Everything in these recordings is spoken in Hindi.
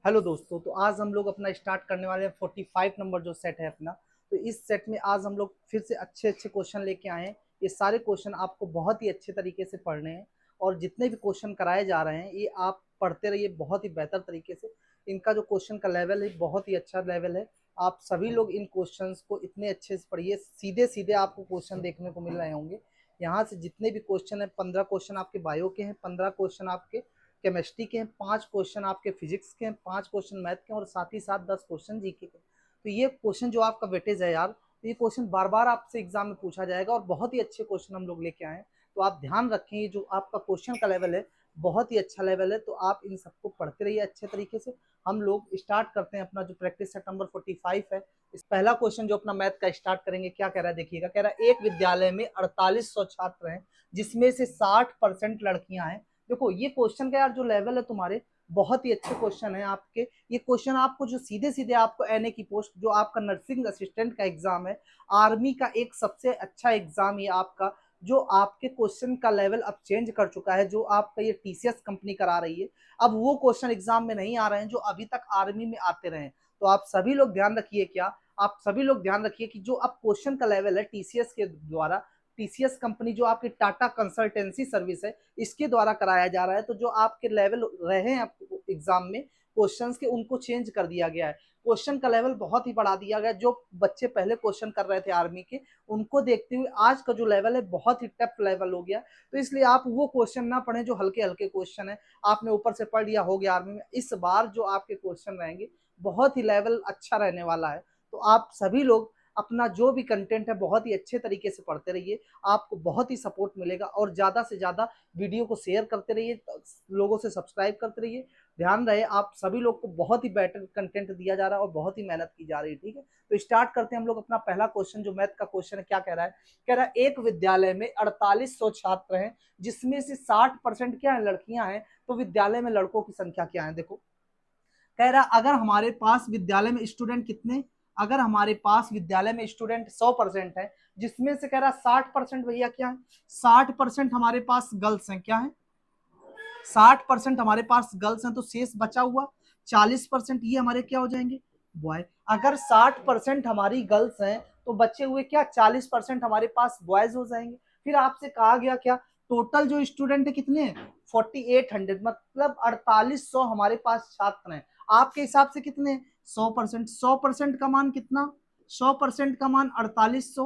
हेलो दोस्तों, तो आज हम लोग अपना स्टार्ट करने वाले हैं 45 नंबर जो सेट है अपना। तो इस सेट में आज हम लोग फिर से अच्छे अच्छे क्वेश्चन लेके आए हैं। ये सारे क्वेश्चन आपको बहुत ही अच्छे तरीके से पढ़ने हैं और जितने भी क्वेश्चन कराए जा रहे हैं ये आप पढ़ते रहिए बहुत ही बेहतर तरीके से। इनका जो क्वेश्चन का लेवल है बहुत ही अच्छा लेवल है। आप सभी लोग इन क्वेश्चंस को इतने अच्छे से पढ़िए, सीधे सीधे आपको क्वेश्चन देखने को मिल रहे होंगे। यहाँ से जितने भी क्वेश्चन है 15 क्वेश्चन आपके बायो के हैं, 15 क्वेश्चन आपके केमिस्ट्री के हैं, 5 क्वेश्चन आपके फिजिक्स के हैं, 5 क्वेश्चन मैथ के हैं और साथ ही साथ 10 क्वेश्चन जीके के। तो ये क्वेश्चन जो आपका वेटेज है यार, तो ये क्वेश्चन बार बार आपसे एग्जाम में पूछा जाएगा और बहुत ही अच्छे क्वेश्चन हम लोग लेके आए हैं। तो आप ध्यान रखें, ये जो आपका क्वेश्चन का लेवल है बहुत ही अच्छा लेवल है, तो आप इन सबको पढ़ते रहिए अच्छे तरीके से। हम लोग स्टार्ट करते हैं अपना जो प्रैक्टिस सेट नंबर 45 है। इस पहला क्वेश्चन जो अपना मैथ का स्टार्ट करेंगे, क्या कह रहा है देखिएगा। कह रहा है एक विद्यालय में 4800 छात्र हैं जिसमें से 60% लड़कियां हैं। देखो ये क्वेश्चन का यार जो लेवल है तुम्हारे, बहुत ही अच्छे क्वेश्चन है आपके। ये क्वेश्चन आपको जो सीधे सीधे आपको एनए की पोस्ट, जो आपका नर्सिंग असिस्टेंट का एग्जाम है, आर्मी का एक सबसे अच्छा एग्जाम ये आपका, जो आपके क्वेश्चन का लेवल अब चेंज कर चुका है। जो आपका ये टीसीएस कंपनी करा रही है, अब वो क्वेश्चन एग्जाम में नहीं आ रहे हैं जो अभी तक आर्मी में आते रहे। तो आप सभी लोग ध्यान रखिए, क्या आप सभी लोग ध्यान रखिए कि जो अब क्वेश्चन का लेवल है टीसीएस के द्वारा, टीसीएस कंपनी जो आपकी टाटा कंसल्टेंसी सर्विस है, इसके द्वारा कराया जा रहा है। तो जो आपके लेवल रहे हैं एग्जाम में क्वेश्चंस के, उनको चेंज कर दिया गया है। क्वेश्चन का लेवल बहुत ही बढ़ा दिया गया। जो बच्चे पहले क्वेश्चन कर रहे थे आर्मी के, उनको देखते हुए आज का जो लेवल है बहुत ही टफ लेवल हो गया। तो इसलिए आप वो क्वेश्चन ना पढ़ें जो हल्के हल्के क्वेश्चन है, आपने ऊपर से पढ़ लिया हो गया आर्मी में। इस बार जो आपके क्वेश्चन रहेंगे बहुत ही लेवल अच्छा रहने वाला है। तो आप सभी लोग अपना जो भी कंटेंट है बहुत ही अच्छे तरीके से पढ़ते रहिए, आपको बहुत ही सपोर्ट मिलेगा। और ज़्यादा से ज़्यादा वीडियो को शेयर करते रहिए, लोगों से सब्सक्राइब करते रहिए। ध्यान रहे आप सभी लोग को बहुत ही बेटर कंटेंट दिया जा रहा है और बहुत ही मेहनत की जा रही है। ठीक है, तो स्टार्ट करते हैं हम लोग अपना पहला क्वेश्चन जो मैथ का क्वेश्चन है। क्या कह रहा है, कह रहा है एक विद्यालय में 4800 छात्र हैं जिसमें से 60% क्या है, लड़कियां हैं। तो विद्यालय में लड़कों की संख्या क्या है। देखो कह रहा अगर हमारे पास विद्यालय में स्टूडेंट कितने, अगर हमारे पास विद्यालय में स्टूडेंट 100% है, जिसमें से कह रहा 60% भैया क्या है, 60% हमारे पास गर्ल्स हैं। क्या है, 60% हमारे पास गर्ल्स हैं। तो शेष बचा हुआ 40% ये हमारे क्या हो जाएंगे, बॉय। अगर 60% हमारी गर्ल्स हैं तो बचे हुए क्या 40% हमारे पास बॉयज हो जाएंगे। फिर आपसे कहा गया क्या, टोटल जो स्टूडेंट है कितने हैं, 4800, मतलब 4800 हमारे पास छात्र हैं। आपके हिसाब से कितने, 100%। 100% का मान कितना, 100% का मान 4800।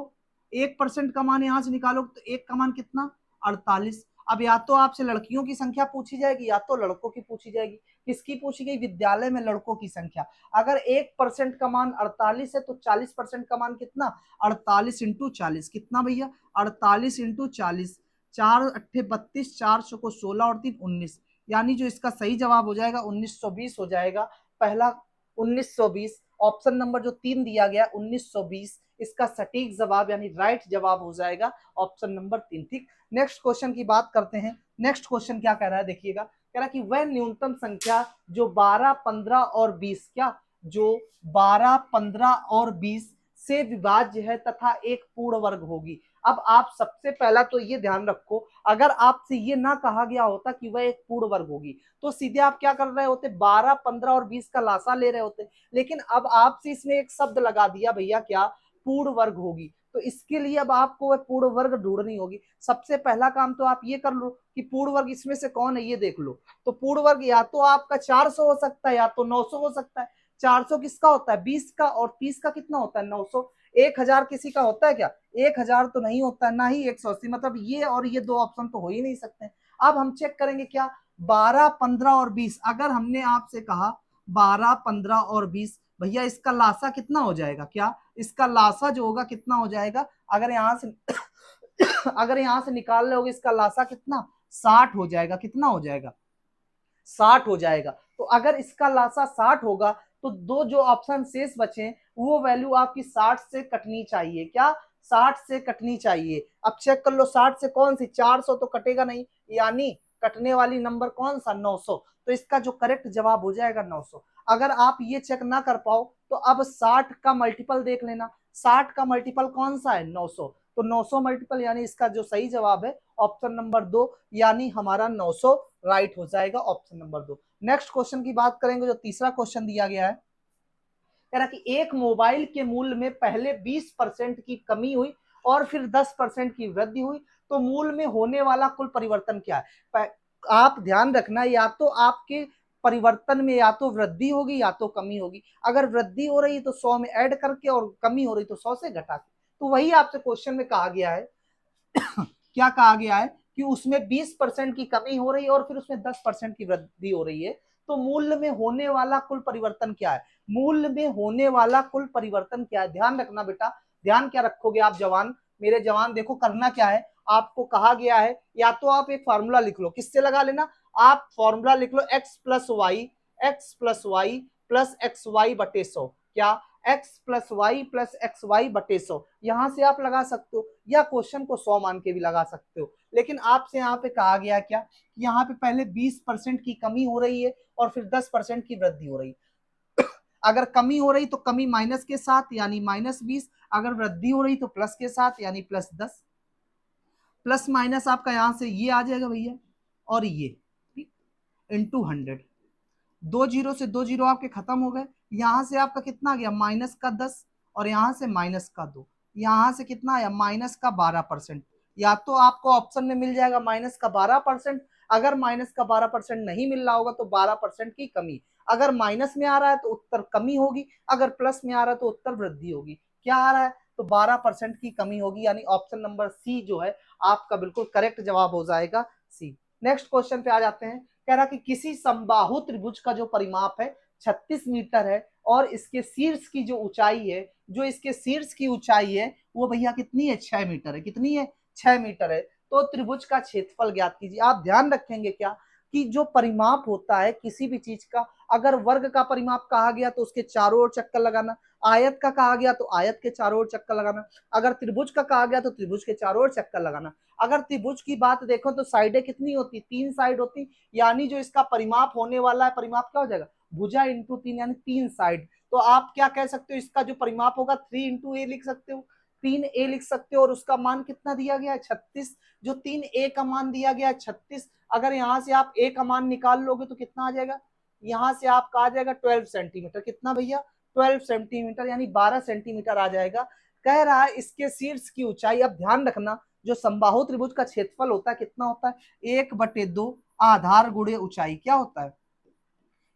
1% का मान यहां से निकालो तो एक का मान कितना, 48। अब या तो आपसे लड़कियों की संख्या पूछी जाएगी या तो लड़कों की पूछी जाएगी। किसकी पूछी गई, विद्यालय में लड़कों की संख्या। अगर 1% का मान 48 है तो 40% का मान कितना, 48 इंटू 40 कितना भैया, 48 इंटू 40, 4 अट्ठे 32, 400 को 16 और 3 19, यानी जो इसका सही जवाब हो जाएगा 1920 हो जाएगा। पहला 1920, ऑप्शन नंबर जो 3 दिया गया 1920, इसका सटीक जवाब यानी राइट जवाब हो जाएगा ऑप्शन नंबर 3। ठीक, नेक्स्ट क्वेश्चन की बात करते हैं। नेक्स्ट क्वेश्चन क्या कह रहा है देखिएगा, कह रहा है कि वह न्यूनतम संख्या जो 12, 15 और 20, क्या, जो 12, 15 और 20 से विभाज्य है तथा एक पूर्ण वर्ग होगी। अब आप सबसे पहला तो ये ध्यान रखो, अगर आपसे ये ना कहा गया होता कि वह एक पूर्ण वर्ग होगी तो सीधे आप क्या कर रहे होते, 12, 15 और 20 का लासा ले रहे होते। लेकिन अब आपसे इसमें एक शब्द लगा दिया भैया, क्या, पूर्ण वर्ग होगी। तो इसके लिए अब आपको वह पूर्ण वर्ग ढूंढनी होगी। सबसे पहला काम तो आप ये कर लो कि पूर्ण वर्ग इसमें से कौन है ये देख लो। तो पूर्ण वर्ग या तो आपका 400 हो सकता है या तो 900 हो सकता है। 400 किसका होता है, 20 का, और 30 का कितना होता है, 900। 1000 किसी का होता है क्या, 1000 तो नहीं होता है, ना ही 180, मतलब ये और ये दो ऑप्शन तो हो ही नहीं सकते। अब हम चेक करेंगे क्या, 12, 15 और 20। अगर हमने आपसे कहा 12, 15 और 20, भैया इसका लासा कितना हो जाएगा, क्या, इसका लासा जो होगा कितना हो जाएगा, अगर यहां से अगर यहां से निकाल रहे होगे इसका लासा कितना, 60 हो जाएगा। कितना हो जाएगा, 60 हो जाएगा। तो अगर इसका लासा 60 होगा तो दो जो ऑप्शन शेष बचे वो वैल्यू आपकी 60 से कटनी चाहिए। क्या, 60 से कटनी चाहिए। अब चेक कर लो 60 से कौन सी, 400 तो कटेगा नहीं, यानी कटने वाली नंबर कौन सा, 900। तो इसका जो करेक्ट जवाब हो जाएगा 900। अगर आप ये चेक ना कर पाओ तो अब 60 का मल्टीपल देख लेना। 60 का मल्टीपल कौन सा है, 900। तो 900 मल्टीपल यानी इसका जो सही जवाब है ऑप्शन नंबर 2, यानी हमारा 900 राइट हो जाएगा ऑप्शन नंबर 2। नेक्स्ट क्वेश्चन की बात करेंगे, जो तीसरा क्वेश्चन दिया गया है, कह रहा कि एक मोबाइल के मूल्य में पहले 20% की कमी हुई और फिर 10% की वृद्धि हुई, तो मूल्य में होने वाला कुल परिवर्तन क्या है। आप ध्यान रखना, या तो आपके परिवर्तन में या तो वृद्धि होगी या तो कमी होगी। अगर वृद्धि हो रही तो 100 में ऐड करके, और कमी हो रही तो 100 से घटा के। तो वही आपसे क्वेश्चन में कहा गया है क्या कहा गया है कि उसमें 20% की कमी हो रही है और फिर उसमें 10% की वृद्धि हो रही है, तो मूल्य में होने वाला कुल परिवर्तन क्या है। मूल्य में होने वाला कुल परिवर्तन क्या है, ध्यान रखना बेटा। ध्यान क्या रखोगे आप जवान, मेरे जवान, देखो करना क्या है। आपको कहा गया है, या तो आप एक फॉर्मूला लिख लो, किससे लगा लेना, आप फॉर्मूला लिख लो x plus y plus x y बटे 100। क्या, एक्स प्लस एक्स वाई बटे 100, यहां से आप लगा सकते हो, या क्वेश्चन को 100 मान के भी लगा सकते हो। लेकिन आपसे यहाँ पे कहा गया क्या, यहाँ पे पहले 20% की कमी हो रही है और फिर 10% की वृद्धि हो रही है। अगर कमी हो रही तो कमी माइनस के साथ यानी -20, अगर वृद्धि हो रही तो प्लस के साथ यानी +10। प्लस माइनस आपका यहां से ये आ जाएगा भैया, और ये ठीक, इंटू 100। 2 जीरो से 2 जीरो आपके खत्म हो गए। यहां से आपका कितना आ गया, -10, और यहां से -2, यहां से कितना आया, -12%। या तो आपको ऑप्शन में मिल जाएगा -12%, अगर -12% नहीं मिल रहा होगा तो 12% की कमी। अगर माइनस में आ रहा है तो उत्तर कमी होगी, अगर प्लस में आ रहा है तो उत्तर वृद्धि होगी। क्या आ रहा है, तो 12% की कमी होगी, यानी ऑप्शन नंबर सी जो है आपका बिल्कुल करेक्ट जवाब हो जाएगा, सी। नेक्स्ट क्वेश्चन पे आ जाते हैं। कह रहा कि किसी समबाहु त्रिभुज का जो परिमाप है 36 मीटर है, और इसके शीर्ष की जो ऊंचाई है, जो इसके शीर्ष की ऊंचाई है वो भैया कितनी है, 6 मीटर है। कितनी है, 6 मीटर है। तो त्रिभुज का क्षेत्रफल ज्ञात कीजिए। आप ध्यान रखेंगे क्या, कि जो परिमाप होता है किसी भी चीज का, अगर वर्ग का परिमाप कहा गया तो उसके चारों ओर चक्कर लगाना, आयत का कहा गया तो आयत के चारों ओर चक्कर लगाना, अगर त्रिभुज का कहा गया तो त्रिभुज के चारों ओर चक्कर लगाना। अगर त्रिभुज की बात देखो तो साइडें कितनी होती, 3 साइड होती, यानी जो इसका परिमाप होने वाला है, परिमाप क्या हो जाएगा, भुजा इंटू 3, यानी 3 साइड। तो आप क्या कह सकते हो, इसका जो परिमाप होगा 3 इंटू ए लिख सकते हो, 3a लिख सकते हो, और उसका मान कितना दिया गया है, 36। जो 3a का मान दिया गया है 36, अगर यहां से आप a का मान निकाल लोगे तो कितना आ जाएगा, यहां से आपका आ जाएगा 12 सेंटीमीटर। कितना भैया, 12 सेंटीमीटर, यानी 12 सेंटीमीटर आ जाएगा। कह रहा है इसके शीर्ष की ऊंचाई, अब ध्यान रखना, जो समबाहु त्रिभुज का क्षेत्रफल होता है कितना होता है, 1/2 आधार गुणे ऊंचाई। क्या होता है,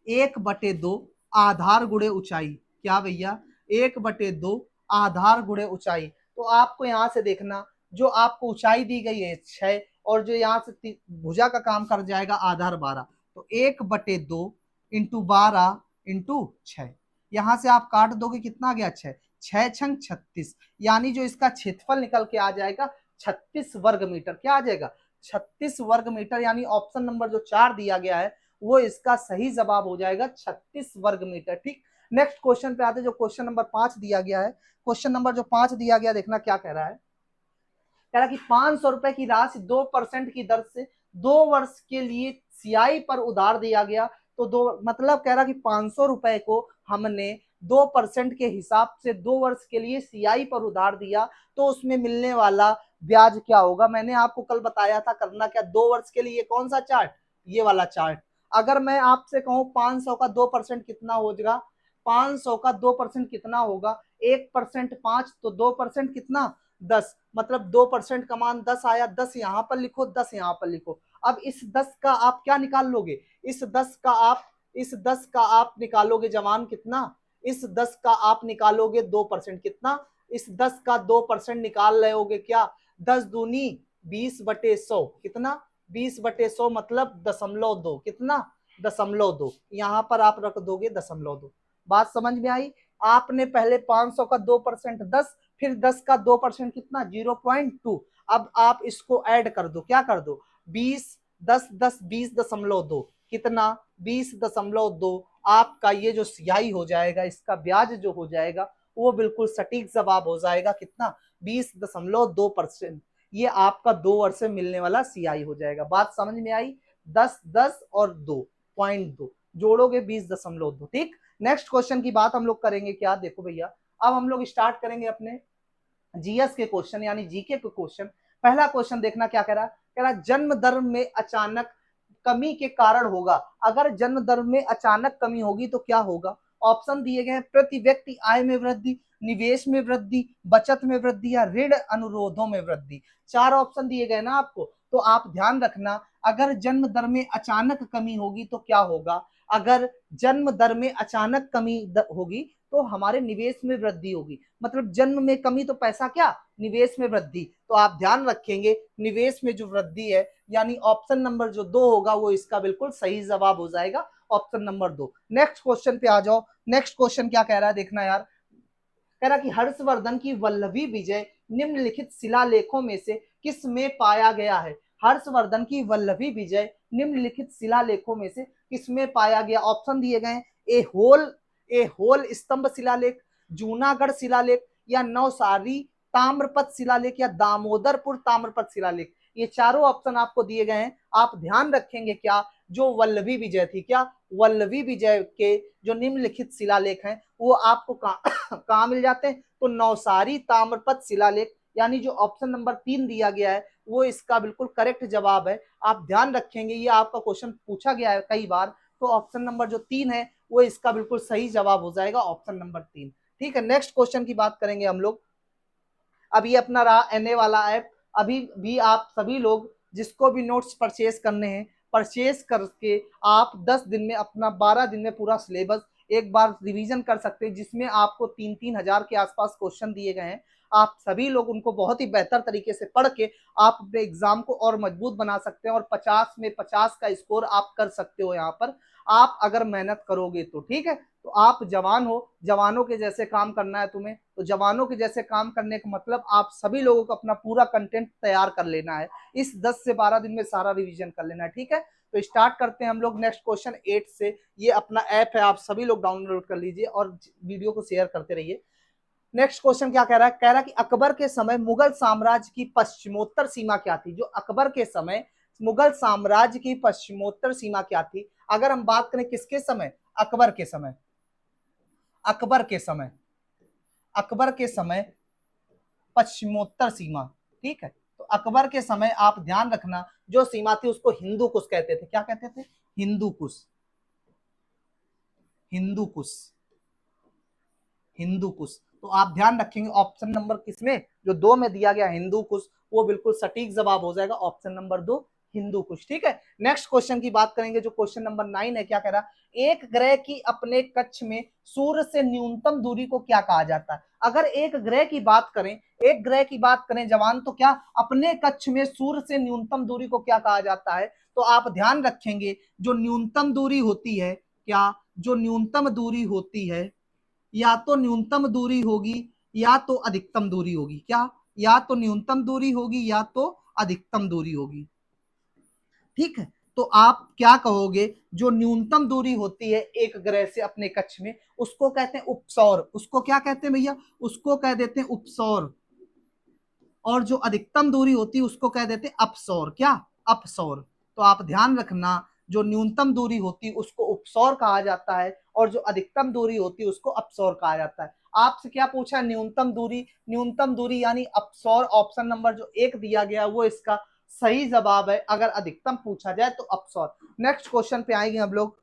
1/2 आधार गुणे ऊंचाई। क्या भैया, 1/2 आधार गुणे ऊंचाई। तो आपको यहां से देखना, जो आपको ऊंचाई दी गई है 6, और जो यहाँ से भुजा का काम कर जाएगा आधार 12, तो 1/2 इंटू 12 इंटू 6, यहां से आप काट दोगे कितना आ गया, 6, 6 छंग 36, यानी जो इसका क्षेत्रफल निकल के आ जाएगा 36 वर्ग मीटर। क्या आ जाएगा, 36 वर्ग मीटर, यानी ऑप्शन नंबर जो 4 दिया गया है वो इसका सही जवाब हो जाएगा, 36 वर्ग मीटर। ठीक, नेक्स्ट क्वेश्चन पे आते, जो क्वेश्चन नंबर 5 दिया गया है। क्वेश्चन नंबर जो 5 दिया गया, देखना क्या कह रहा है। कह रहा कि 500 रुपए की राशि 2% की दर से 2 वर्ष के लिए सियाई पर उधार दिया गया। तो दो मतलब कह रहा कि 500 रुपए को हमने 2% के हिसाब से 2 वर्ष के लिए सियाई पर उधार दिया, तो उसमें मिलने वाला ब्याज क्या होगा। मैंने आपको कल बताया था करना क्या, 2 वर्ष के लिए कौन सा चार्ट, ये वाला चार्ट। अगर मैं आपसे कहूं 500 का 2% कितना होगा, 500 का 2% कितना होगा, 1% 5, तो 2% कितना 10, मतलब 2% का मान 10 आया। 10 यहाँ पर लिखो, 10 यहाँ पर लिखो। अब इस 10 का आप क्या निकाल लोगे, इस 10 का आप निकालोगे जवान कितना, इस 10 का आप निकालोगे 2% कितना, इस 10 का 2% निकाल रहे होगे क्या, 10 दूनी 20/100, कितना 20/100, मतलब 0.2, कितना 0.2, यहाँ पर आप रख दोगे 0.2। बात समझ में आई। आपने पहले 500 का 2% 10, फिर 10 का 2% कितना 0.2। अब आप इसको ऐड कर दो, क्या कर दो, 20 10 10 20.2, कितना 20.2। आपका ये जो सियाई हो जाएगा, इसका ब्याज जो हो जाएगा वो बिल्कुल सटीक जवाब हो जाएगा, कितना 20.2%। ये आपका 2 वर्ष से मिलने वाला सियाई हो जाएगा। बात समझ में आई। 10 10 और 2.2 जोड़ोगे 20.2। ठीक, नेक्स्ट क्वेश्चन की बात हम लोग करेंगे क्या, देखो भैया, अब हम लोग स्टार्ट करेंगे अपने जीएस के क्वेश्चन, यानी जीके के क्वेश्चन। पहला क्वेश्चन देखना क्या कह रहा है, कह रहा जन्म दर में अचानक कमी के कारण होगा। अगर जन्म दर में अचानक कमी होगी तो क्या होगा? ऑप्शन दिए गए हैं, प्रति व्यक्ति आय में वृद्धि, निवेश में वृद्धि, बचत में वृद्धि या ऋण अनुरोधों में वृद्धि। 4 ऑप्शन दिए गए ना आपको, तो आप ध्यान रखना, अगर जन्म दर में अचानक कमी होगी तो क्या होगा? अगर जन्म दर में अचानक कमी होगी तो हमारे निवेश में वृद्धि होगी। मतलब जन्म में कमी तो पैसा क्या? निवेश में वृद्धि। तो आप ध्यान रखेंगे निवेश में जो वृद्धि है, यानी ऑप्शन नंबर जो 2 होगा वो इसका बिल्कुल सही जवाब हो जाएगा, ऑप्शन नंबर 2। नेक्स्ट क्वेश्चन पे आ जाओ। नेक्स्ट क्वेश्चन क्या कह रहा है देखना यार, कह रहा कि हर्षवर्धन की वल्लभी विजय निम्नलिखित शिलालेखों में से किस में पाया गया है? हर्षवर्धन की वल्लभी विजय निम्नलिखित शिलालेखों में से किस में पाया गया? ऑप्शन दिए गए, ए होल स्तंभ शिलालेख, जूनागढ़ शिलालेख या नवसारी ताम्रपत्र शिलालेख या दामोदरपुर ताम्रपत्र शिलालेख। ये चारों ऑप्शन आपको दिए गए हैं। आप ध्यान रखेंगे क्या, जो वल्लभी विजय थी, क्या वल्लभी विजय के जो निम्नलिखित शिलालेख हैं वो आपको कहाँ मिल जाते हैं? तो नवसारी ताम्रपत्र शिलालेख, यानी जो ऑप्शन नंबर 3 दिया गया है वो इसका बिल्कुल करेक्ट जवाब है। आप ध्यान रखेंगे, ये आपका क्वेश्चन पूछा गया है कई बार, तो ऑप्शन नंबर जो 3 है वो इसका बिल्कुल सही जवाब हो जाएगा, ऑप्शन नंबर 3। ठीक है, नेक्स्ट क्वेश्चन की बात करेंगे हम लोग। अभी अपना रहा एनए वाला ऐप, अभी भी आप सभी लोग जिसको भी नोट्स परचेज करने हैं, परचेज करके आप 10 दिन में अपना 12 दिन में पूरा सिलेबस एक बार रिवीजन कर सकते हैं, जिसमें आपको 3-3 हजार के आसपास क्वेश्चन दिए गए हैं। आप सभी लोग उनको बहुत ही बेहतर तरीके से पढ़ के आप अपने एग्जाम को और मजबूत बना सकते हैं और 50 में 50 का स्कोर आप कर सकते हो यहाँ पर, आप अगर मेहनत करोगे तो। ठीक है, तो आप जवान हो, जवानों के जैसे काम करना है तुम्हें, तो जवानों के जैसे काम करने का मतलब आप सभी लोगों को अपना पूरा कंटेंट तैयार कर लेना है, इस 10 से 12 दिन में सारा रिवीजन कर लेना है। ठीक है, तो स्टार्ट करते हैं हम लोग नेक्स्ट क्वेश्चन 8 से। ये अपना ऐप है, आप सभी लोग डाउनलोड कर लीजिए और वीडियो को शेयर करते रहिए। नेक्स्ट क्वेश्चन क्या कह रहा है, कह रहा है कि अकबर के समय मुगल साम्राज्य की पश्चिमोत्तर सीमा क्या थी? जो अकबर के समय मुगल साम्राज्य की पश्चिमोत्तर सीमा क्या थी? अगर हम बात करें किसके समय? अकबर के समय, अकबर के समय, अकबर के समय पश्चिमोत्तर सीमा। ठीक है, तो अकबर के समय आप ध्यान रखना जो सीमा थी उसको हिंदू कुश कहते थे। क्या कहते थे? हिंदू कुश, हिंदू कुश, हिंदू कुश। तो आप ध्यान रखेंगे ऑप्शन नंबर किसमें, जो 2 में दिया गया हिंदू कुश, वो बिल्कुल सटीक जवाब हो जाएगा, ऑप्शन नंबर 2 हिंदू कुश। ठीक है, नेक्स्ट क्वेश्चन की बात करेंगे जो क्वेश्चन नंबर 9 है। क्या कह रहा है, एक ग्रह की अपने कक्ष में सूर्य से न्यूनतम दूरी को क्या कहा जाता है? अगर एक ग्रह की बात करें, एक ग्रह की बात करें जवान, तो क्या अपने कक्ष में सूर्य से न्यूनतम दूरी को क्या कहा जाता है? तो आप ध्यान रखेंगे जो न्यूनतम दूरी होती है, क्या जो न्यूनतम दूरी होती है, या तो न्यूनतम दूरी होगी या तो अधिकतम दूरी होगी। क्या? या तो न्यूनतम दूरी होगी या तो अधिकतम दूरी होगी। ठीक है, तो आप क्या कहोगे, जो न्यूनतम दूरी होती है एक ग्रह से अपने कक्ष में उसको कहते हैं उपसौर। उसको क्या कहते हैं भैया? उसको कह देते हैं उपसौर। और जो अधिकतम दूरी होती है उसको कह देते हैं अपसौर। क्या? अपसौर। तो आप ध्यान रखना, जो न्यूनतम दूरी होती है उसको उपसौर कहा जाता है और जो अधिकतम दूरी होती है उसको अपसौर कहा जाता है। आपसे क्या पूछा? न्यूनतम दूरी, न्यूनतम दूरी यानी अपसौर, ऑप्शन नंबर जो 1 दिया गया वो इसका सही जवाब है। अगर अधिकतम पूछा जाए तो अपसौर। नेक्स्ट क्वेश्चन पे आएंगे हम लोग।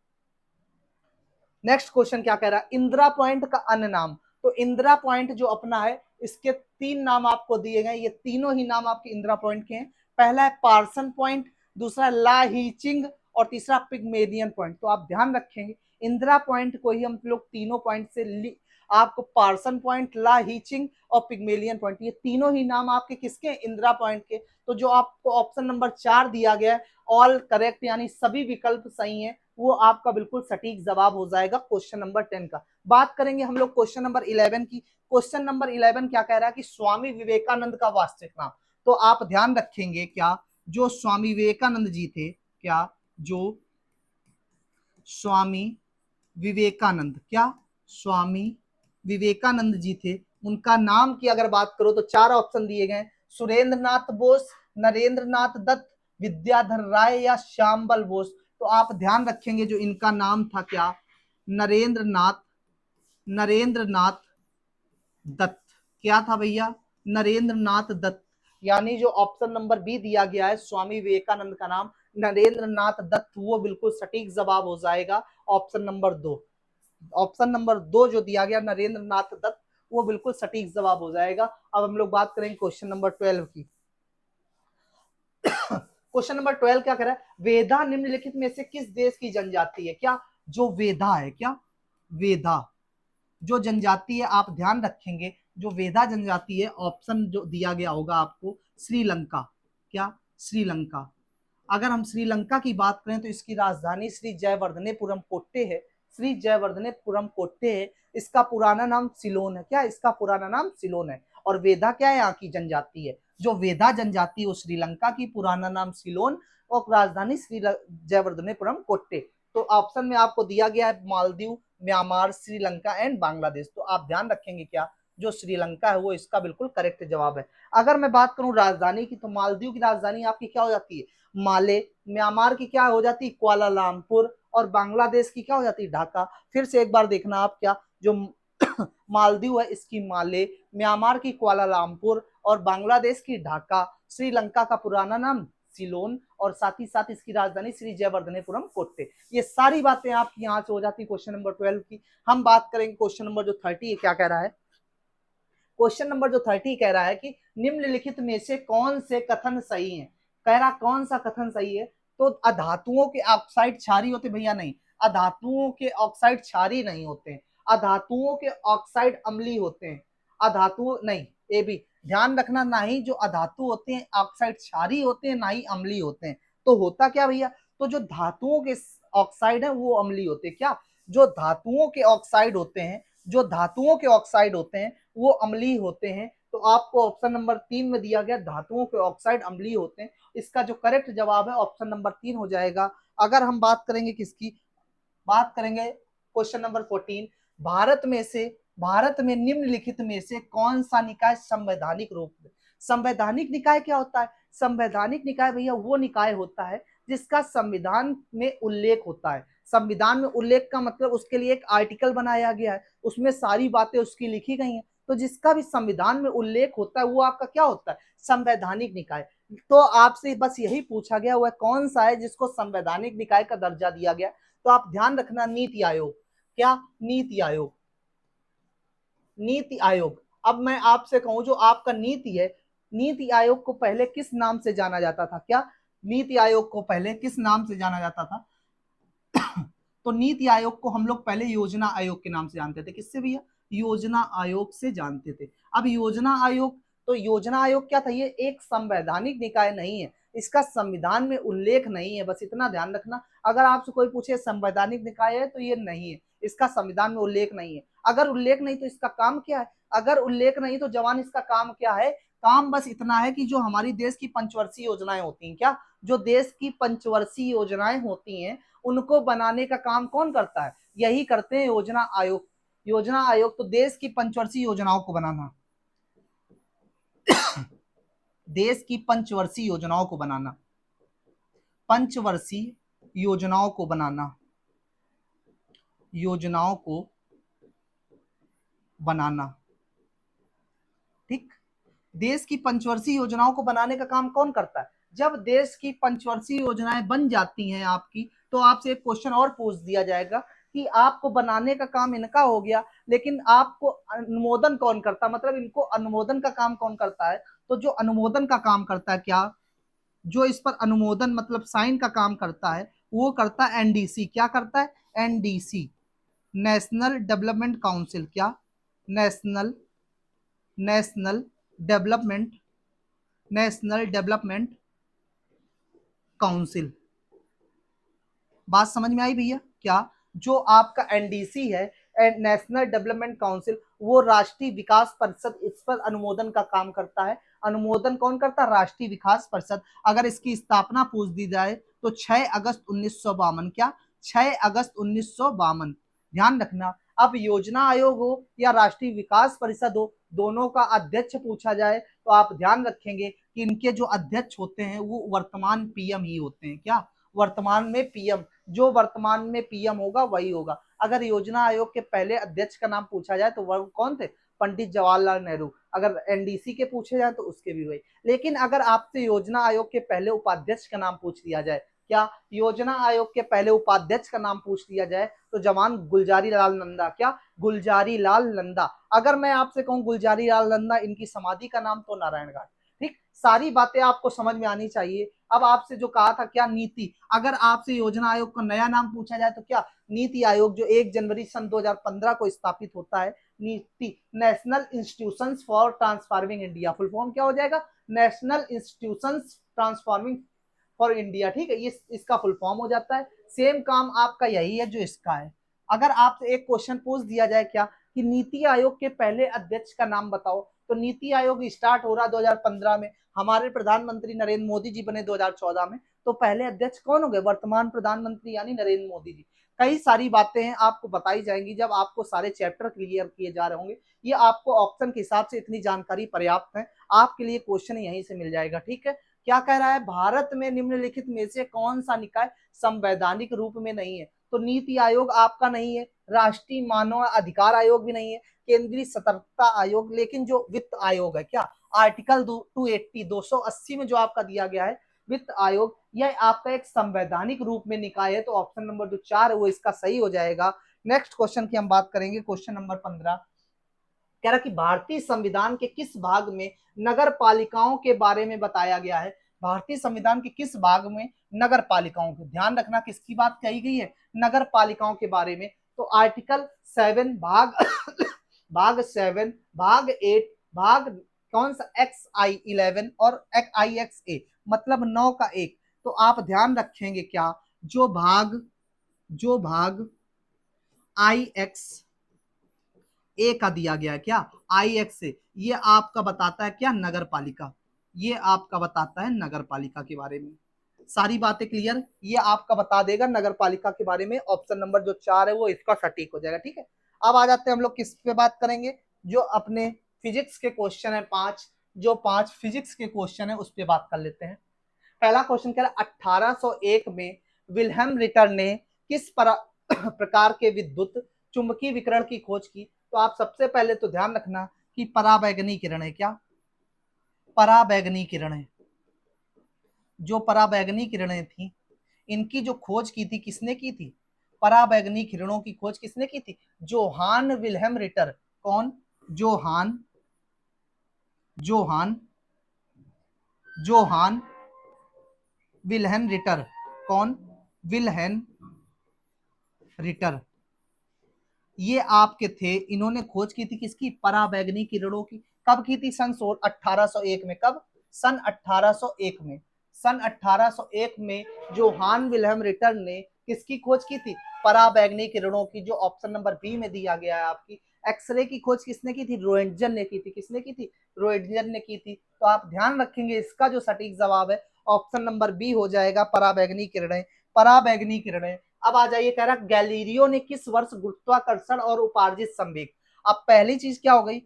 नेक्स्ट क्वेश्चन क्या कह रहा है, इंदिरा पॉइंट का अन्य नाम। तो इंदिरा पॉइंट जो अपना है इसके 3 नाम आपको दिए गए, ये तीनों ही नाम आपके इंदिरा पॉइंट के हैं। पहला है पार्सन पॉइंट, दूसरा ला हीचिंग और तीसरा पिग्मेलियन पॉइंट। तो आप ध्यान रखेंगे इंदिरा पॉइंट को ही हम लोग तीनों पॉइंट से आपको पार्सन पॉइंट, ला हीचिंग और पिग्मेलियन पॉइंट, ये तीनों ही नाम आपके किसके? इंदिरा पॉइंट के। तो जो आपको ऑप्शन नंबर 4 दिया गया है ऑल करेक्ट, यानी सभी विकल्प सही है, वो आपका बिल्कुल सटीक जवाब हो जाएगा क्वेश्चन नंबर 10 का। बात करेंगे हम लोग क्वेश्चन नंबर 11 की। क्वेश्चन नंबर 11 क्या कह रहा है कि स्वामी विवेकानंद का वास्तविक नाम। तो आप ध्यान रखेंगे क्या, जो स्वामी विवेकानंद जी थे, क्या जो स्वामी विवेकानंद, क्या स्वामी विवेकानंद जी थे, उनका नाम की अगर बात करो तो 4 ऑप्शन दिए गए, सुरेंद्र नाथ बोस, नरेंद्र नाथ दत्त, विद्याधर राय या श्यामबल बोस। तो आप ध्यान रखेंगे जो इनका नाम था, क्या नरेंद्र नाथ, नरेंद्र नाथ दत्त। क्या था भैया? नरेंद्र नाथ दत्त। यानी जो ऑप्शन नंबर बी दिया गया है स्वामी विवेकानंद का नाम नरेंद्र नाथ दत्त, वो बिल्कुल सटीक जवाब हो जाएगा ऑप्शन नंबर 2। ऑप्शन नंबर 2 जो दिया गया नरेंद्र नाथ दत्त, वो बिल्कुल सटीक जवाब हो जाएगा। अब हम लोग बात करेंगे क्वेश्चन नंबर 12 की। क्वेश्चन नंबर 12 क्या कह रहा है, वेदा निम्नलिखित में से किस देश की जनजाति है? क्या जो वेदा है, क्या वेदा जो जनजाति है, आप ध्यान रखेंगे जो वेदा जनजाति है, ऑप्शन जो दिया गया होगा आपको श्रीलंका। क्या श्रीलंका। अगर हम श्रीलंका की बात करें तो इसकी राजधानी श्री जयवर्धनेपुरम कोट्टे है। श्री जयवर्धनेपुरम कोट्टे है। इसका पुराना नाम सिलोन है। क्या इसका पुराना नाम सिलोन है। और वेदा क्या है, यहाँ की जनजाति है। जो वेदा जनजाति है वो श्रीलंका की, पुराना नाम सिलोन, और राजधानी श्री जयवर्धनेपुरम कोट्टे। तो ऑप्शन में आपको दिया गया है मालदीव, म्यांमार, श्रीलंका एंड बांग्लादेश। तो आप ध्यान रखेंगे क्या, जो श्रीलंका है वो इसका बिल्कुल करेक्ट जवाब है। अगर मैं बात करूं राजधानी की, तो मालदीव की राजधानी आपकी क्या हो जाती है, माले। म्यांमार की क्या हो जाती है, कुआलालंपुर। और बांग्लादेश की क्या हो जाती है, ढाका। फिर से एक बार देखना आप, क्या जो मालदीव है इसकी माले, म्यांमार की कुआलालंपुर और बांग्लादेश की ढाका, श्रीलंका का पुराना नाम सिलोन, और साथ ही साथ इसकी राजधानी श्री जयवर्धनेपुरम कोट्टे। ये सारी बातें आपकी यहाँ से हो जाती है क्वेश्चन नंबर 12 की। हम बात करेंगे क्वेश्चन नंबर जो 30 है, क्या कह रहा है। क्वेश्चन नंबर जो 30 कह रहा है कि निम्नलिखित में से कौन से कथन सही है। कह रहा कौन सा कथन सही है, तो अधातुओं के ऑक्साइड क्षारी होते, भैया नहीं, अधातुओं के ऑक्साइड क्षारी नहीं होते हैं, अधातुओं के ऑक्साइड अम्लीय होते हैं। अधातुओं नहीं, ये भी ध्यान रखना, ना ही जो अधातु होते हैं ऑक्साइड क्षारी होते हैं, ना ही अम्लीय होते हैं। तो होता क्या भैया, तो जो धातुओं के ऑक्साइड है वो अम्लीय होते हैं। क्या जो धातुओं के ऑक्साइड होते हैं, जो धातुओं के ऑक्साइड होते हैं वो अम्लीय होते हैं। तो आपको ऑप्शन नंबर 3 में दिया गया धातुओं के ऑक्साइड अम्लीय होते हैं। इसका जो करेक्ट जवाब है ऑप्शन नंबर 3 हो जाएगा। अगर हम बात करेंगे किसकी, बात करेंगे क्वेश्चन नंबर 14, भारत में निम्नलिखित में से कौन सा निकाय संवैधानिक रूप में। संवैधानिक निकाय क्या होता है, संवैधानिक निकाय भैया वो निकाय होता है जिसका संविधान में उल्लेख होता है। संविधान में उल्लेख का मतलब उसके लिए एक आर्टिकल बनाया गया है, उसमें सारी बातें उसकी लिखी गई हैं। तो जिसका भी संविधान में उल्लेख होता है वो आपका क्या होता है, संवैधानिक निकाय। तो आपसे बस यही पूछा गया वह कौन सा है जिसको संवैधानिक निकाय का दर्जा दिया गया। तो आप ध्यान रखना, नीति आयोग। क्या नीति आयोग, नीति आयोग। अब मैं आपसे कहूं जो आपका नीति है, नीति आयोग को पहले किस नाम से जाना जाता था। क्या नीति आयोग को पहले किस नाम से जाना जाता था, तो नीति आयोग को हम लोग पहले योजना आयोग के नाम से जानते थे। किससे भैया, योजना आयोग से जानते थे। अब योजना आयोग, तो योजना आयोग क्या था, ये एक संवैधानिक निकाय नहीं है, इसका संविधान में उल्लेख नहीं है, बस इतना ध्यान रखना। अगर आपसे कोई पूछे संवैधानिक निकाय है तो ये नहीं है, इसका संविधान में उल्लेख नहीं है। अगर उल्लेख नहीं तो इसका काम क्या है, अगर उल्लेख नहीं तो जवान इसका काम क्या है, काम बस इतना है कि जो हमारी देश की पंचवर्षीय योजनाएं होती हैं, क्या जो देश की पंचवर्षीय योजनाएं होती हैं उनको बनाने का काम कौन करता है, यही करते हैं योजना आयोग। योजना आयोग तो देश की पंचवर्षीय योजनाओं को बनाना, देश की पंचवर्षीय योजनाओं को बनाना, पंचवर्षीय योजनाओं को बनाना, योजनाओं को बनाना, ठीक। देश की पंचवर्षीय योजनाओं को बनाने का काम कौन करता है। जब देश की पंचवर्षीय योजनाएं बन जाती हैं आपकी, तो आपसे एक क्वेश्चन और पूछ दिया जाएगा कि आपको बनाने का काम इनका हो गया, लेकिन आपको अनुमोदन कौन करता, मतलब इनको अनुमोदन का काम कौन करता है। तो जो अनुमोदन का काम करता है, क्या जो इस पर अनुमोदन मतलब साइन का काम करता है, वो करता है एनडीसी। क्या करता है, एनडीसी, नेशनल डेवलपमेंट काउंसिल। क्या national national development national development council. बात समझ में आई भैया। क्या जो आपका एनडीसी है, नेशनल डेवलपमेंट काउंसिल, वो राष्ट्रीय विकास परिषद इस पर अनुमोदन का काम करता है। अनुमोदन कौन करता है, राष्ट्रीय विकास परिषद। अगर इसकी स्थापना पूछ दी जाए तो 6 अगस्त 1952। क्या 6 अगस्त 1952। ध्यान रखना, अब योजना आयोग हो या राष्ट्रीय विकास परिषद हो, दोनों का अध्यक्ष पूछा जाए तो आप ध्यान रखेंगे कि इनके जो अध्यक्ष होते हैं वो वर्तमान पीएम ही होते हैं। क्या वर्तमान में पीएम, जो वर्तमान में पीएम होगा वही होगा। अगर योजना आयोग के पहले अध्यक्ष का नाम पूछा जाए तो वह कौन थे, पंडित जवाहरलाल नेहरू। अगर एनडीसी के पूछे जाए तो उसके भी वही। लेकिन अगर आपसे योजना आयोग के पहले उपाध्यक्ष का नाम पूछ लिया जाए क्या योजना आयोग के पहले उपाध्यक्ष का नाम पूछ लिया जाए तो जवान गुलजारी लाल नंदा, क्या गुलजारी लाल नंदा। अगर मैं आपसे कहूं गुलजारी लाल नंदा, इनकी समाधि का नाम तो नारायण घाट। ठीक, सारी बातें आपको समझ में आनी चाहिए। अब आपसे जो कहा था क्या नीति, अगर आपसे योजना आयोग का नया नाम पूछा जाए तो क्या नीति आयोग, जो 1 जनवरी सन 2015 को स्थापित होता है। नीति, national institutions for transforming India, full form क्या हो जाएगा, national institutions transforming for India. ठीक है, ये इसका फुल फॉर्म हो जाता है। सेम काम आपका यही है जो इसका है। अगर आपसे एक क्वेश्चन पूछ दिया जाए क्या कि नीति आयोग के पहले अध्यक्ष का नाम बताओ, तो नीति आयोग स्टार्ट हो रहा 2015 में, हमारे प्रधानमंत्री नरेंद्र मोदी जी बने 2014 में, तो पहले अध्यक्ष कौन हो गए, वर्तमान प्रधानमंत्री यानी नरेंद्र मोदी जी। कई सारी बातें हैं आपको बताई जाएंगी जब आपको सारे चैप्टर क्लियर किए जा रहे होंगे। ये आपको ऑप्शन के हिसाब से इतनी जानकारी पर्याप्त है, आपके लिए क्वेश्चन यहीं से मिल जाएगा। ठीक है, क्या कह रहा है, भारत में निम्नलिखित में से कौन सा निकाय संवैधानिक रूप में नहीं है, तो नीति आयोग आपका नहीं है, राष्ट्रीय मानव अधिकार आयोग भी नहीं है, केंद्रीय सतर्कता आयोग, लेकिन जो वित्त आयोग है, क्या आर्टिकल 280 280 में जो आपका दिया गया है वित्त आयोग, यह आपका एक संवैधानिक रूप में निकाय है। तो ऑप्शन नंबर जो 4 है वो इसका सही हो जाएगा। नेक्स्ट क्वेश्चन की हम बात करेंगे, क्वेश्चन नंबर 15 कह रहा कि भारतीय संविधान के किस भाग में नगर पालिकाओं के बारे में बताया गया है। भारतीय संविधान के किस भाग में नगर पालिकाओं को, ध्यान रखना किसकी बात कही गई है, नगर पालिकाओं के बारे में। तो आर्टिकल 7 भाग भाग 7 भाग 8 भाग कौन सा XI11 और IXA, मतलब 9 का 1। तो आप ध्यान रखेंगे क्या, जो भाग IX ए का दिया गया है, क्या IX से, ये आपका बताता है क्या नगर पालिका, ये आपका बताता है नगर पालिका के बारे में। सारी बातें क्लियर, ये आपका बता देगा नगर पालिका के बारे में। ऑप्शन नंबर जो 4 है वो इसका सटीक हो जाएगा। ठीक है, अब आ जाते हैं हम लोग किस पे बात करेंगे, जो अपने फिजिक्स के क्वेश्चन है 5, जो 5 फिजिक्स के क्वेश्चन है उस पर बात कर लेते हैं। पहला क्वेश्चन कह रहा है 1801 में विल्हेम रिटर ने किस प्रकार के विद्युत चुंबकीय विकिरण की खोज की। तो आप सबसे पहले तो ध्यान रखना कि पराबैंगनी किरण है, क्या पराबैंगनी किरण है। जो पराबैंगनी किरणें थी इनकी जो खोज की थी किसने की थी, पराबैंगनी किरणों की खोज किसने की थी, जोहान विल्हेम रिटर। कौन, Johann Johann Johann Wilhelm Ritter. कौन, विल्हेम रिटर, ये आपके थे, इन्होंने खोज की थी किसकी, पराबैंगनी किरणों की। कब की थी, सन 1801 में। कब, सन 1801 में। सन 1801 में जोहान विल्हेम रिटर ने किसकी खोज की थी, पराबैंगनी किरणों की, जो ऑप्शन नंबर बी में दिया गया है आपकी। एक्सरे की खोज किसने की थी, रोएंटजन ने की थी। किसने की थी, रोएंटजन ने की थी। तो आप ध्यान रखेंगे इसका जो सटीक जवाब है ऑप्शन नंबर बी हो जाएगा, पराबैंगनी किरणें। पराबैंगनी किरणें। अब आ जाइए, कह रहा गैलीलियो ने किस वर्ष गुरुत्वाकर्षण और उपार्जित संवेग। अब पहली चीज क्या हो गई,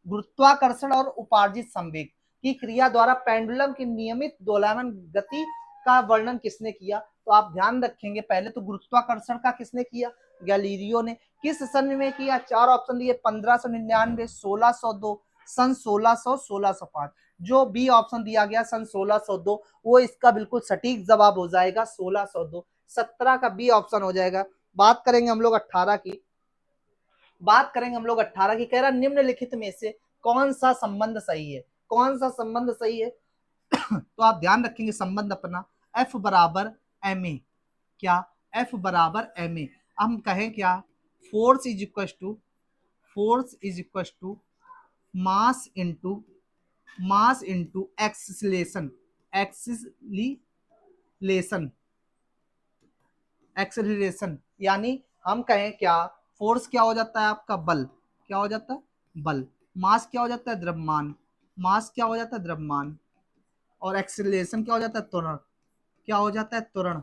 गुरुत्वाकर्षण और उपार्जित संवेग की क्रिया द्वारा पेंडुलम की नियमित दोलनमान गति का वर्णन किसने किया। तो आप ध्यान रखेंगे पहले तो गुरुत्वाकर्षण का किसने किया, गैलीलियो ने। किस सन में किया, 4 ऑप्शन दिए, 1599, 1602, सन 1600, 1605। जो बी ऑप्शन दिया गया सन 1602 वो इसका बिल्कुल सटीक जवाब हो जाएगा, 1602। 17 का बी ऑप्शन हो जाएगा। बात करेंगे हम लोग 18 की, बात करेंगे हम लोग 18 की। कह रहा निम्नलिखित में से कौन सा संबंध सही है, कौन सा संबंध सही है। तो आप ध्यान रखेंगे संबंध अपना, F बराबर ma, क्या F बराबर ma, हम कहें क्या, force is equal to mass into acceleration, acceleration यानी हम कहें क्या, फोर्स क्या हो जाता है आपका, बल। क्या हो जाता है, बल। मास क्या हो जाता है, द्रव्यमान। मास क्या हो जाता है, द्रव्यमान। और एक्सेलरेशन क्या हो जाता है, त्वरण। क्या हो जाता है, त्वरण।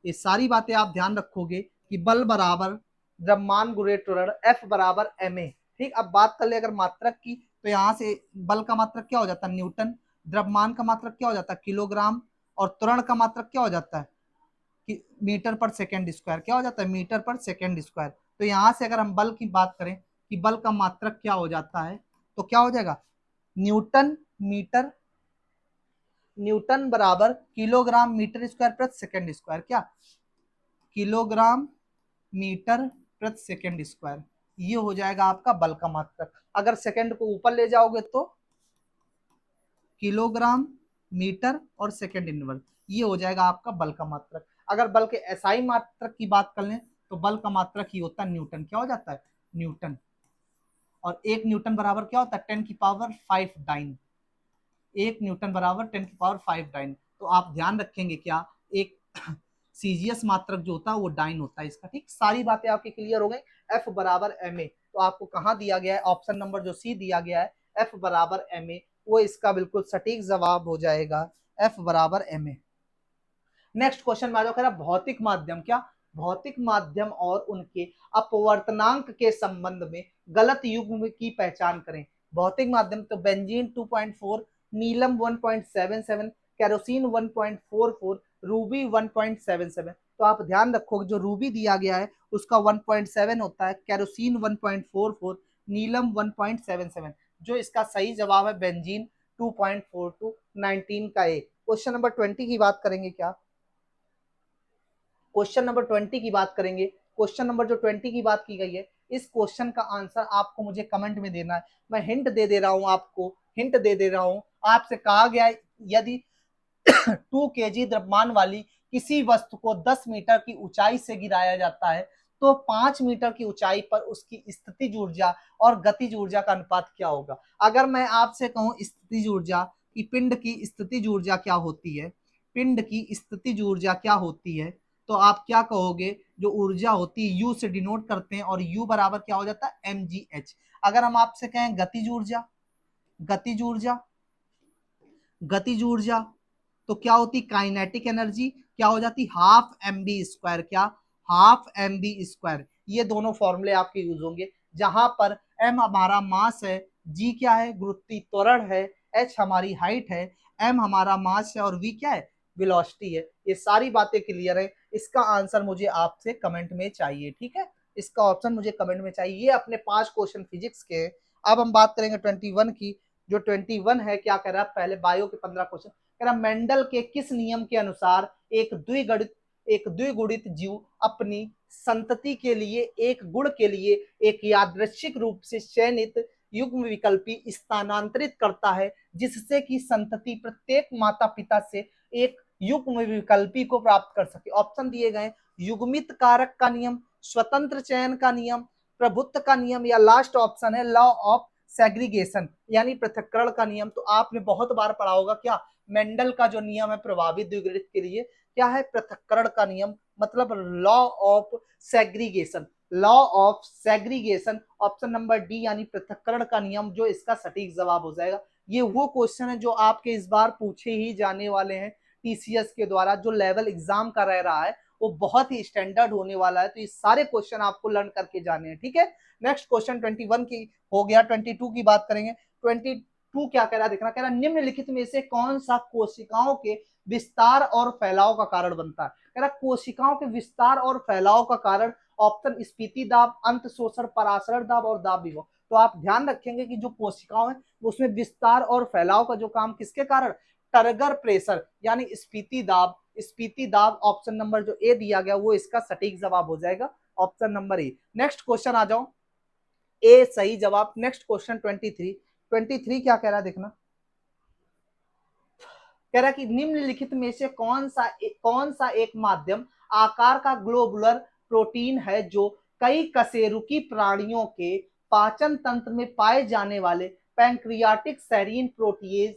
ये सारी बातें आप ध्यान रखोगे कि बल बराबर द्रव्यमान गुणे त्वरण, F बराबर ma। ठीक, अब बात कर ले अगर मात्रक की, तो यहाँ से बल का मात्रक क्या हो जाता है, न्यूटन। द्रव्यमान का मात्रक क्या हो जाता है, किलोग्राम। और त्वरण का मात्रक क्या हो जाता है, मीटर पर सेकेंड स्क्वायर। क्या हो जाता है, मीटर पर सेकेंड स्क्वायर। तो यहाँ से अगर हम बल की बात करें कि बल का मात्रक क्या हो जाता है, तो क्या हो जाएगा, न्यूटन न्यूटन बराबर किलोग्राम मीटर स्क्वायर प्रति सेकंड स्क्वायर, क्या किलोग्राम मीटर प्रति सेकंड स्क्वायर, ये हो जाएगा आपका बल का मात्रक। अगर सेकंड को ऊपर ले जाओगे तो किलोग्राम मीटर और सेकंड इनवर्स, ये हो जाएगा आपका बल का मात्रक। अगर बल के एसआई मात्रक की बात कर लें तो बल का मात्रक ही होता है न्यूटन, क्या हो जाता है न्यूटन। और एक न्यूटन बराबर क्या होता है 10⁵ डाइन, एक न्यूटन बराबर 10⁵ डाइन। तो आप ध्यान रखेंगे क्या, एक सीजीएस मात्रक जो होता है वो डाइन होता है इसका, ठीक। सारी बातें आपकी क्लियर हो गई। एफ बराबर एम ए, तो आपको कहाँ दिया गया है, ऑप्शन नंबर जो सी दिया गया है एफ बराबर एम ए, वो इसका बिल्कुल सटीक जवाब हो जाएगा, एफ बराबर एम ए। नेक्स्ट क्वेश्चन में आ जाओ, कह रहा भौतिक माध्यम, क्या भौतिक माध्यम और उनके अपवर्तनांक के संबंध में गलत युग्म की पहचान करें। भौतिक माध्यम तो बेंजीन 2.4, नीलम 1.77, केरोसिन 1.44, रूबी 1.77। तो आप ध्यान रखो जो रूबी दिया गया है उसका 1.7 होता है, केरोसिन 1.44, नीलम 1.77। जो इसका सही जवाब है बेंजीन 2.42, 19 का ए। क्वेश्चन नंबर 20 की बात करेंगे, क्या क्वेश्चन नंबर 20 की बात करेंगे। क्वेश्चन नंबर जो 20 की बात की गई है, इस क्वेश्चन का आंसर आपको मुझे कमेंट में देना है। मैं हिंट दे रहा हूं आपको, हिंट दे रहा हूं। आपसे कहा गया है यदि 2 kg द्रव्यमान वाली किसी वस्तु को 10 मीटर की ऊंचाई से गिराया जाता है तो 5 मीटर की ऊंचाई पर उसकी स्थितिज ऊर्जा और गतिज ऊर्जा का अनुपात क्या होगा। अगर मैं आपसे कहूं स्थितिज ऊर्जा की, पिंड की स्थितिज ऊर्जा क्या होती है, पिंड की स्थितिज ऊर्जा क्या होती है, तो आप क्या कहोगे, जो ऊर्जा होती है यू से डिनोट करते हैं और यू बराबर क्या हो जाता है mgh। अगर हम आपसे कहें गतिज ऊर्जा, गतिज ऊर्जा, गतिज ऊर्जा तो क्या होती काइनेटिक एनर्जी, क्या हो जाती हाफ एम बी स्क्वायर, क्या हाफ एम बी स्क्वायर। ये दोनों फॉर्मूले आपके यूज होंगे, जहां पर एम हमारा मास है, जी क्या है गुरुत्वीय त्वरण है, एच हमारी हाइट है, एम हमारा मास है और वी क्या है वेलोसिटी है। ये सारी बातें क्लियर है। इसका आंसर मुझे आपसे कमेंट में चाहिए, ठीक है, इसका ऑप्शन मुझे कमेंट में चाहिए। ये अपने 5 क्वेश्चन फिजिक्स के। अब हम बात करेंगे 21 की। जो 21 है क्या कह रहा है, पहले बायो के 15 क्वेश्चन कह रहा मेंडल के किस नियम के अनुसार एक द्विगुणित जीव अपनी संतति के लिए एक गुण के लिए एक यादृच्छिक रूप से चयनित युग्म विकल्पी स्थानांतरित करता है, जिससे कि संतति प्रत्येक माता पिता से एक युग्म विकल्पी को प्राप्त कर सके। ऑप्शन दिए गए युग्मित कारक का नियम, स्वतंत्र चयन का नियम, प्रभुत्व का नियम, या लास्ट ऑप्शन है लॉ ऑफ सेग्रीगेशन यानी पृथक्करण का नियम। तो आपने बहुत बार पढ़ा होगा क्या मेंडल का जो नियम है प्रभावित द्विगुणित के लिए, क्या है पृथक्करण का नियम, मतलब law of segregation, law of segregation. Option number D यानी पृथक्करण का नियम जो इसका सटीक जवाब हो जाएगा। ये वो क्वेश्चन है जो आपके इस बार पूछे ही जाने वाले हैं टीसीएस के द्वारा, जो लेवल एग्जाम का रह रहा है वो बहुत ही स्टैंडर्ड होने वाला है। तो ये सारे क्वेश्चन आपको लर्न करके जाने हैं, ठीक है। नेक्स्ट क्वेश्चन 21 की हो गया। 22 की बात करेंगे। 22 क्या कह रहा है, देखना कह रहा निम्नलिखित में से कौन सा कोशिकाओं के विस्तार और फैलाव का कारण बनता है। कह रहा कोशिकाओं के विस्तार और फैलाव का कारण ऑप्शन स्फीति दाब, अंत शोषण, परासरण दाब और दाब विभव। तो आप ध्यान रखेंगे कि जो कोशिकाओं है उसमें विस्तार और फैलाव का जो काम किसके कारण, टर्गर प्रेशर यानी स्फीति दाब, स्फीति दाब। ऑप्शन नंबर जो ए दिया गया वो इसका सटीक जवाब हो जाएगा, option number A. Next question आ जाओ, ए सही जवाब। नेक्स्ट क्वेश्चन 23 क्या कह रहा है, देखना कह रहा है कि निम्नलिखित में से कौन सा एक माध्यम आकार का ग्लोबुलर प्रोटीन है जो कई कशेरुकी प्राणियों के पाचन तंत्र में पाए जाने वाले पैंक्रियाटिक सेरीन प्रोटीएज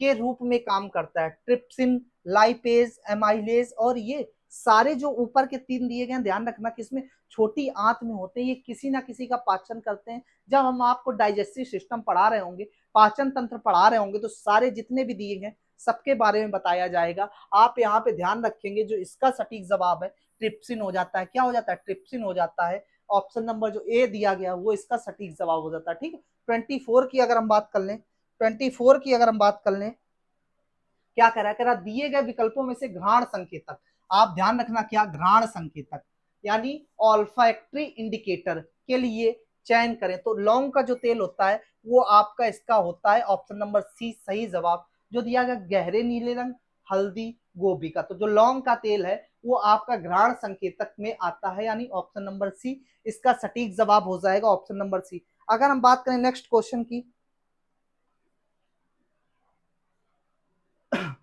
के रूप में काम करता है। ट्रिप्सिन, लाइपेज, एमाइलेज और ये सारे जो ऊपर के 3 दिए गए ध्यान रखना कि इसमें छोटी आंत में होते हैं, ये किसी ना किसी का पाचन करते हैं। जब हम आपको डाइजेस्टिव सिस्टम पढ़ा रहे होंगे, पाचन तंत्र पढ़ा रहे होंगे, तो सारे जितने भी दिए गए सबके बारे में बताया जाएगा। आप यहाँ पे ध्यान रखेंगे जो इसका सटीक जवाब है ट्रिप्सिन हो जाता है। क्या हो जाता है, ट्रिप्सिन हो जाता है। ऑप्शन नंबर जो ए दिया गया वो इसका सटीक जवाब हो जाता है, ठीक है। 24 की अगर हम बात कर लें, 24 की अगर हम बात कर लें, क्या कह रहा है दिए गए विकल्पों में से घ्राण संकेतक, आप ध्यान रखना क्या घ्राण संकेतक यानी ऑल्फैक्टरी इंडिकेटर के लिए चयन करें। तो लौंग का जो तेल होता है वो आपका इसका होता है ऑप्शन नंबर सी सही जवाब। जो दिया गया गहरे नीले रंग, हल्दी, गोभी का। तो जो लौंग का तेल है वो आपका घ्राण संकेतक में आता है, यानी ऑप्शन नंबर सी इसका सटीक जवाब हो जाएगा, ऑप्शन नंबर सी। अगर हम बात करें नेक्स्ट क्वेश्चन की,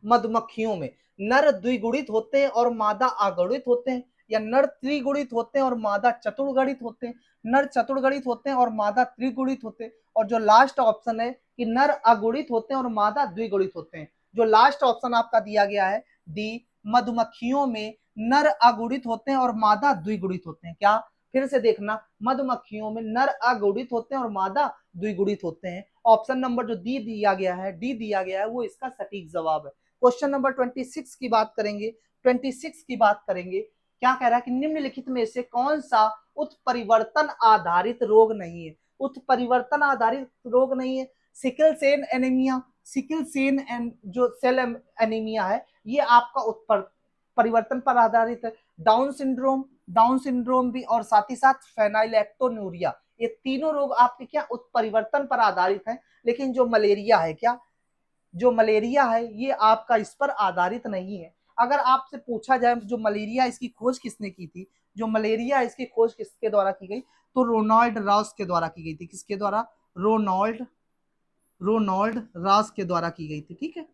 मधुमक्खियों में नर द्विगुणित होते हैं और मादा अगुणित होते हैं, या नर त्रिगुणित होते हैं और मादा चतुर्गुणित होते हैं, नर चतुर्गुणित होते हैं और मादा त्रिगुणित होते हैं, और जो लास्ट ऑप्शन है कि नर अगुणित होते हैं और मादा द्विगुणित होते हैं। जो लास्ट ऑप्शन आपका दिया गया है डी, मधुमक्खियों में नर अगुणित होते हैं और मादा द्विगुणित होते हैं। क्या, फिर से देखना, मधुमक्खियों में नर अगुणित होते हैं और मादा द्विगुणित होते हैं। ऑप्शन नंबर जो डी दिया गया है, डी दिया गया है, वो इसका सटीक जवाब है। क्वेश्चन नंबर 26 की बात करेंगे, 26 की बात करेंगे, क्या कह रहा है कि निम्नलिखित में से कौन सा उत्परिवर्तन आधारित रोग नहीं है। उत्परिवर्तन आधारित रोग नहीं है, sickle cell anaemia, sickle cell जो सेल एनीमिया है ये आपका उत्पर परिवर्तन पर आधारित है। डाउन सिंड्रोम, डाउन सिंड्रोम भी, और साथ ही साथ फेनाइलेक्टोन्यूरिया, ये तीनों रोग आपके क्या उत्परिवर्तन पर आधारित हैं। लेकिन जो मलेरिया है, क्या जो मलेरिया है ये आपका इस पर आधारित नहीं है। अगर आपसे पूछा जाए जो मलेरिया इसकी खोज किसने की थी, जो मलेरिया इसकी खोज किसके द्वारा की गई, तो रोनाल्ड रॉस के द्वारा की गई थी। किसके द्वारा, रोनाल्ड रोनाल्ड रॉस के द्वारा की गई थी। ठीक है,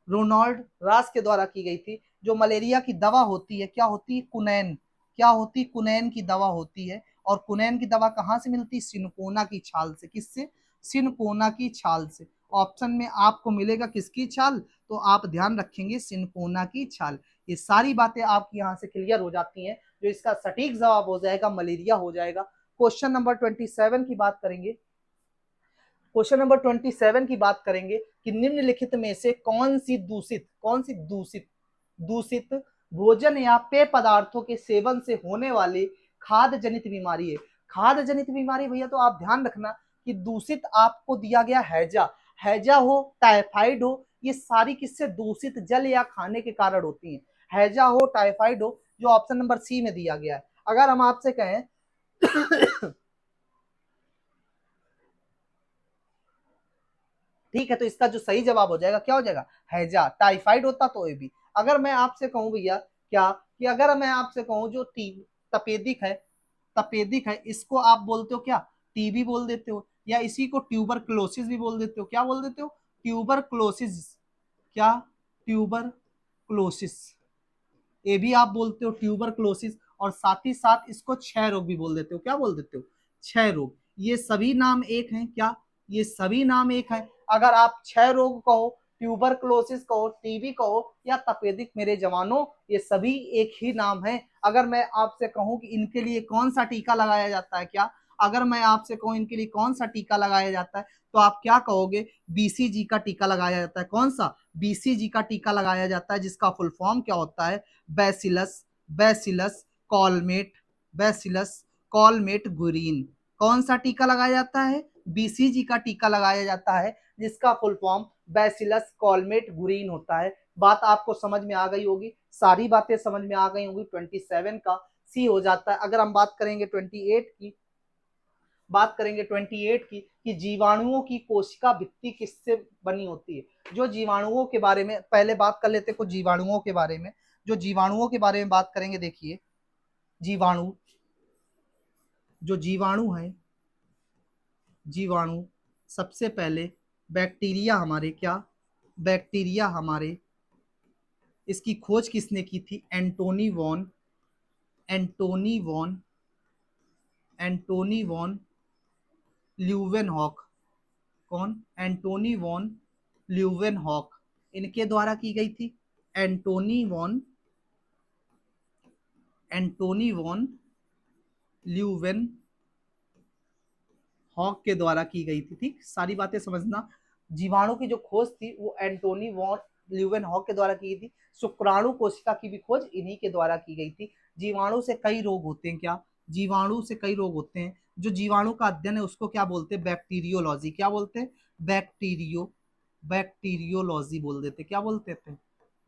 रोनाल्ड रॉस के द्वारा की गई थी। जो मलेरिया की दवा होती है, क्या होती है, कुनैन, क्या होती, कुनैन की दवा होती है। और कुनैन की दवा कहाँ से मिलती, सिनकोना की छाल से। किससे, सिनकोना की छाल से। ऑप्शन में आपको मिलेगा किसकी छाल, तो आप ध्यान रखेंगे सिनकोना की छाल। ये सारी बातें आपकी यहाँ से क्लियर हो जाती हैं, जो इसका सटीक जवाब हो जाएगा मलेरिया हो जाएगा। क्वेश्चन नंबर 27 की बात करेंगे, क्वेश्चन नंबर 27 की बात करेंगे कि निम्नलिखित में से कौन सी दूषित दूषित भोजन या पेय पदार्थों के सेवन से होने वाली खाद्य जनित बीमारी है। खाद्य जनित बीमारी भैया, तो आप ध्यान रखना कि दूषित आपको दिया गया हैजा, हैजा हो, टाइफाइड हो, ये सारी किससे, दूषित जल या खाने के कारण होती हैं। हैजा हो, टाइफाइड हो, जो ऑप्शन नंबर सी में दिया गया है। अगर हम आपसे कहें ठीक है, तो इसका जो सही जवाब हो जाएगा क्या हो जाएगा, हैजा। टाइफाइड होता तो ये भी। अगर मैं आपसे कहूं भैया क्या, कि अगर मैं आपसे कहूं जो तपेदिक है, तपेदिक है, इसको आप बोलते हो क्या, टीबी बोल देते हो, या इसी को ट्यूबरक्लोसिस भी बोल देते हो। क्या बोल देते हो, ट्यूबरक्लोसिस। क्या, ट्यूबरक्लोसिस, ये भी आप बोलते हो ट्यूबरक्लोसिस। और साथ ही साथ इसको क्षय रोग भी बोल देते हो। क्या बोल देते हो, क्षय रोग। ये सभी नाम एक हैं। क्या, ये सभी नाम एक हैं। अगर आप क्षय रोग कहो, ट्यूबरक्लोसिस कहो, टीबी कहो, या तपेदिक, मेरे जवानों ये सभी एक ही नाम है। अगर मैं आपसे कहूं कि इनके लिए कौन सा टीका लगाया जाता है, क्या, अगर मैं आपसे कहूं इनके लिए कौन सा टीका लगाया जाता है, तो आप क्या कहोगे, बीसीजी का टीका लगाया जाता है। कौन सा, बीसीजी का टीका लगाया जाता है, जिसका फुल फॉर्म क्या होता है, बैसिलस बैसिलस कॉलमेट, बैसिलस कॉलमेट गुरीन। कौन सा टीका लगाया जाता है, बीसीजी का टीका लगाया जाता है, जिसका फुल फॉर्म बैसिलस कॉलमेट गुरीन होता है। बात आपको समझ में आ गई होगी, सारी बातें समझ में आ गई होंगी। 27 का सी हो जाता है। अगर हम बात करेंगे 28 की, बात करेंगे 28 की, कि जीवाणुओं की कोशिका भित्ति किससे बनी होती है। जो जीवाणुओं के बारे में पहले बात कर लेते हैं, कुछ जीवाणुओं के बारे में। जो जीवाणुओं के बारे में बात करेंगे, देखिए जीवाणु, जो जीवाणु है, जीवाणु सबसे पहले बैक्टीरिया हमारे, क्या, बैक्टीरिया हमारे, इसकी खोज किसने की थी, Antonie van, Antonie van, Antonie van Leeuwenhoek. कौन, एंटोनी वॉन ल्यूवेनहॉक, इनके द्वारा की गई थी। Antonie van, Antonie van Leeuwenhoek के द्वारा की गई थी। ठीक, सारी बातें समझना। जीवाणु की जो खोज थी वो एंटोनी वॉन ल्यूवेन हॉक के द्वारा की गई थी। शुक्राणु कोशिका की भी खोज इन्हीं के द्वारा की गई थी। जीवाणु से कई रोग होते हैं। क्या, जीवाणु से कई रोग होते हैं। जो जीवाणु का अध्ययन है उसको क्या बोलते हैं, बैक्टीरियोलॉजी। क्या बोलते हैं, बैक्टीरियोलॉजी बोल देते। क्या बोलते हैं,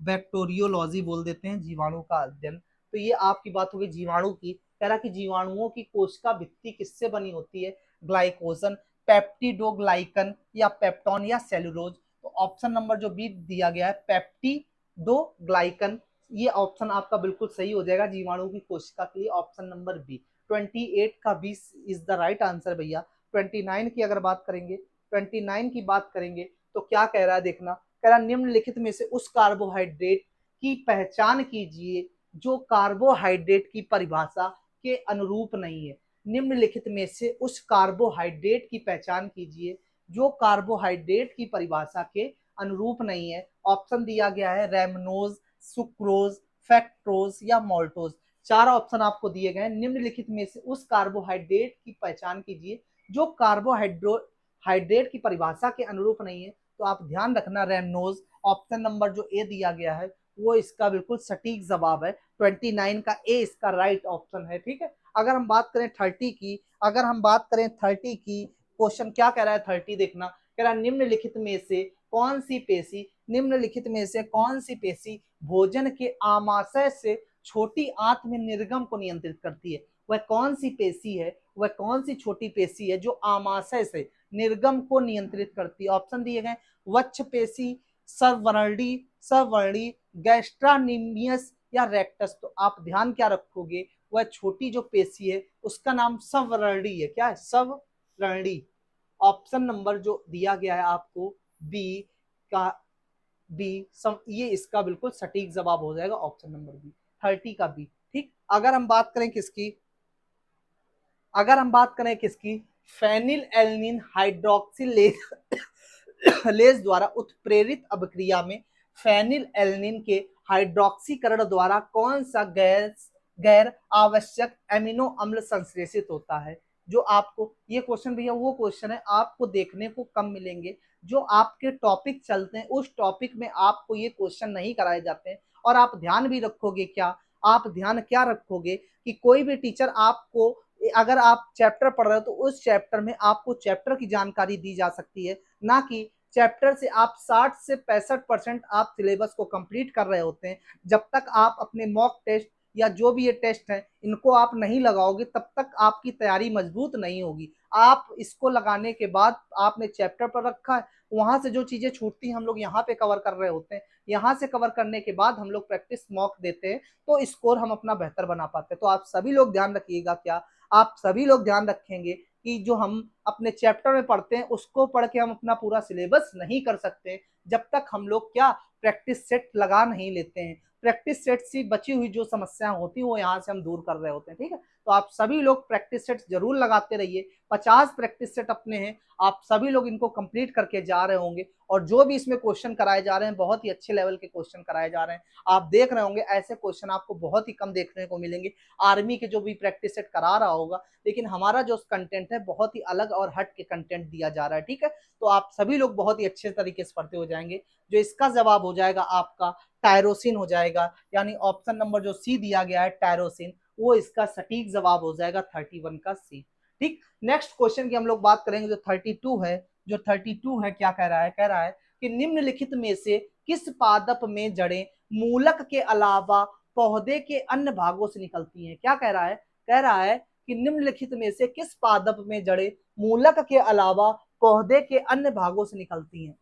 बैक्टीरियोलॉजी बोल देते हैं जीवाणु का अध्ययन। तो ये आपकी बात होगी जीवाणु की। कह रहा कि जीवाणुओं की कोशिका भित्ति किससे बनी होती है, ग्लाइकोजन, पेप्टिडोग्लाइकन, या पेप्टॉन, या सेलुलोज। तो ऑप्शन नंबर जो बी दिया गया है पेप्टिडोग्लाइकन, ये ऑप्शन आपका बिल्कुल सही हो जाएगा जीवाणु की कोशिका के लिए, ऑप्शन नंबर बी। 28 का B is the right answer भैया। 29 की अगर बात करेंगे, 29 की बात करेंगे तो क्या कह रहा है देखना, कह रहा निम्नलिखित में से उस कार्बोहाइड्रेट की पहचान कीजिए जो कार्बोहाइड्रेट की परिभाषा के अनुरूप नहीं है। निम्नलिखित में से उस कार्बोहाइड्रेट की पहचान कीजिए जो कार्बोहाइड्रेट की परिभाषा के अनुरूप नहीं है। ऑप्शन दिया गया है रैमनोज, सुक्रोज, फैक्ट्रोज या मोल्टोज। चार ऑप्शन आपको दिए गए। निम्नलिखित में से उस कार्बोहाइड्रेट की पहचान कीजिए जो कार्बोहाइड्रेट की परिभाषा के अनुरूप नहीं है। तो आप ध्यान रखना रैमनोज, ऑप्शन नंबर जो ए दिया गया है वो इसका बिल्कुल सटीक जवाब है। 29 का ए इसका राइट ऑप्शन है, ठीक है। अगर हम बात करें 30 की, अगर हम बात करें 30 की, क्वेश्चन क्या कह रहा है 30 देखना, कह रहा निम्नलिखित में से कौन सी पेशी, निम्नलिखित में से कौन सी पेशी भोजन के आमाशय से छोटी आंत में निर्गम को नियंत्रित करती है। वह कौन सी पेशी है, वह कौन सी छोटी पेशी है जो आमाशय से निर्गम को नियंत्रित करती है। ऑप्शन दिए गए वक्ष पेशी, सवर्णी, सवर्णी, गैस्ट्रानिमियस या रेक्टस। तो आप ध्यान क्या रखोगे, वह छोटी जो पेशी है उसका नाम सवर्णी है। क्या है, सवर्णी। ऑप्शन नंबर जो दिया गया है आपको बी का, बी ये इसका बिल्कुल सटीक जवाब हो जाएगा, ऑप्शन नंबर बी 30 का बी, ठीक। अगर हम बात करें किसकी, अगर हम बात करें किसकी, फेनिल एल्निन हाइड्रोक्सिलेज लेज द्वारा उत्प्रेरित अभिक्रिया में फेनिल एल्निन के हाइड्रोक्सीकरण द्वारा कौन सा गैर आवश्यक एमिनो अम्ल संश्लेषित होता है। जो आपको ये क्वेश्चन भैया वो क्वेश्चन है आपको देखने को कम मिलेंगे, जो आपके टॉपिक चलते हैं उस टॉपिक में आपको ये क्वेश्चन नहीं कराए जाते हैं। और आप ध्यान भी रखोगे क्या, आप ध्यान क्या रखोगे कि कोई भी टीचर आपको, अगर आप चैप्टर पढ़ रहे हो तो उस चैप्टर में आपको चैप्टर की जानकारी दी जा सकती है, ना कि चैप्टर से आप 60 से 65% आप सिलेबस को कंप्लीट कर रहे होते हैं। जब तक आप अपने मॉक टेस्ट या जो भी ये टेस्ट हैं इनको आप नहीं लगाओगे तब तक आपकी तैयारी मजबूत नहीं होगी। आप इसको लगाने के बाद आपने चैप्टर पर रखा है, वहां से जो चीजें छूटती हैं हम लोग यहाँ पे कवर कर रहे होते हैं, यहाँ से कवर करने के बाद हम लोग प्रैक्टिस मॉक देते हैं तो स्कोर हम अपना बेहतर बना पाते हैं। तो आप सभी लोग ध्यान रखिएगा, क्या आप सभी लोग ध्यान रखेंगे कि जो हम अपने चैप्टर में पढ़ते हैं उसको पढ़ के हम अपना पूरा सिलेबस नहीं कर सकते जब तक हम लोग क्या प्रैक्टिस सेट लगा नहीं लेते हैं। प्रैक्टिस सेट से बची हुई जो समस्याएं होती हैं वो यहाँ से हम दूर कर रहे होते हैं, ठीक है। तो आप सभी लोग प्रैक्टिस सेट जरूर लगाते रहिए। 50 प्रैक्टिस सेट अपने हैं, आप सभी लोग इनको कंप्लीट करके जा रहे होंगे। और जो भी इसमें क्वेश्चन कराए जा रहे हैं बहुत ही अच्छे लेवल के क्वेश्चन कराए जा रहे हैं। आप देख रहे होंगे ऐसे क्वेश्चन आपको बहुत ही कम देखने को मिलेंगे। आर्मी के जो भी प्रैक्टिस सेट करा रहा होगा, लेकिन हमारा जो कंटेंट है बहुत ही अलग और हट के कंटेंट दिया जा रहा है, ठीक है। तो आप सभी लोग बहुत ही अच्छे तरीके से पढ़ते हो जाएंगे। जो इसका जवाब हो जाएगा आपका टायरोसिन हो जाएगा, यानी ऑप्शन नंबर जो सी दिया गया है टायरोसिन, वो इसका सटीक जवाब हो जाएगा 31 का सी, ठीक। नेक्स्ट क्वेश्चन की हम लोग बात करेंगे जो 32 है। जो 32 है क्या कह रहा है, कह रहा है कि निम्नलिखित में से किस पादप में जड़ें मूलक के अलावा पौधे के अन्य भागों से निकलती हैं। क्या कह रहा है, कह रहा है कि निम्नलिखित में से किस पादप में जड़ें मूलक के अलावा पौधे के अन्य भागों से निकलती हैं।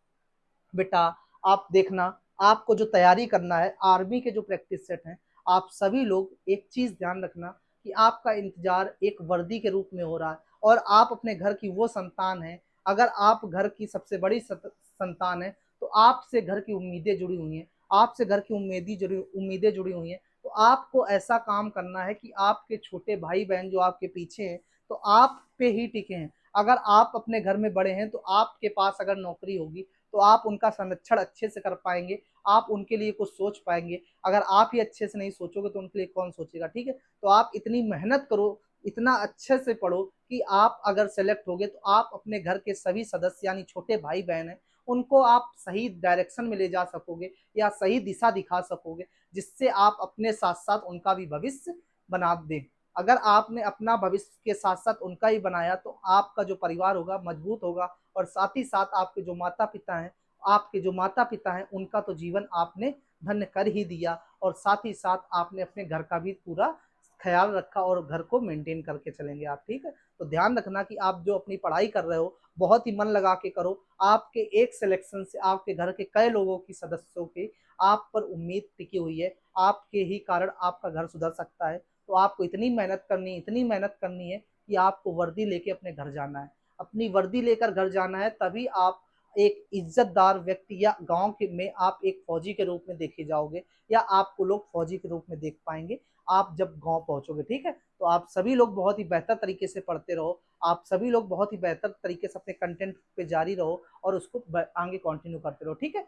बेटा आप देखना, आपको जो तैयारी करना है आर्मी के जो प्रैक्टिस सेट हैं, आप सभी लोग एक चीज ध्यान रखना कि आपका इंतजार एक वर्दी के रूप में हो रहा है और आप अपने घर की वो संतान है। अगर आप घर की सबसे बड़ी संतान है तो आपसे घर की उम्मीदें जुड़ी हुई हैं, आपसे घर की उम्मीदें जुड़ी हुई हैं। तो आपको ऐसा काम करना है कि आपके छोटे भाई बहन जो आपके पीछे हैं तो आप पे ही टिके हैं। अगर आप अपने घर में बड़े हैं तो आपके पास अगर नौकरी होगी तो आप उनका संरक्षण अच्छे से कर पाएंगे, आप उनके लिए कुछ सोच पाएंगे। अगर आप ही अच्छे से नहीं सोचोगे तो उनके लिए कौन सोचेगा, ठीक है। तो आप इतनी मेहनत करो, इतना अच्छे से पढ़ो कि आप अगर सेलेक्ट होगे तो आप अपने घर के सभी सदस्य यानी छोटे भाई बहन हैं उनको आप सही डायरेक्शन में ले जा सकोगे या सही दिशा दिखा सकोगे, जिससे आप अपने साथ साथ उनका भी भविष्य बना दें। अगर आपने अपना भविष्य के साथ साथ उनका ही बनाया तो आपका जो परिवार होगा मजबूत होगा और साथ ही साथ आपके जो माता पिता हैं, आपके जो माता पिता हैं उनका तो जीवन आपने धन्य कर ही दिया और साथ ही साथ आपने अपने घर का भी पूरा ख्याल रखा और घर को मेंटेन करके चलेंगे आप, ठीक है। तो ध्यान रखना कि आप जो अपनी पढ़ाई कर रहे हो बहुत ही मन लगा के करो। आपके एक सिलेक्शन से आपके घर के कई लोगों की सदस्यों की आप पर उम्मीद टिकी हुई है, आपके ही कारण आपका घर सुधर सकता है। तो आपको इतनी मेहनत करनी है, इतनी मेहनत करनी है कि आपको वर्दी लेके अपने घर जाना है, अपनी वर्दी लेकर घर जाना है, तभी आप एक इज्जतदार व्यक्ति या गांव के में आप एक फौजी के रूप में देखे जाओगे, या आपको लोग फौजी के रूप में देख पाएंगे आप जब गांव पहुंचोगे। ठीक है, तो आप सभी लोग बहुत ही बेहतर तरीके से पढ़ते रहो, आप सभी लोग बहुत ही बेहतर तरीके से अपने कंटेंट पे जारी रहो और उसको आगे कंटिन्यू करते रहो। ठीक है,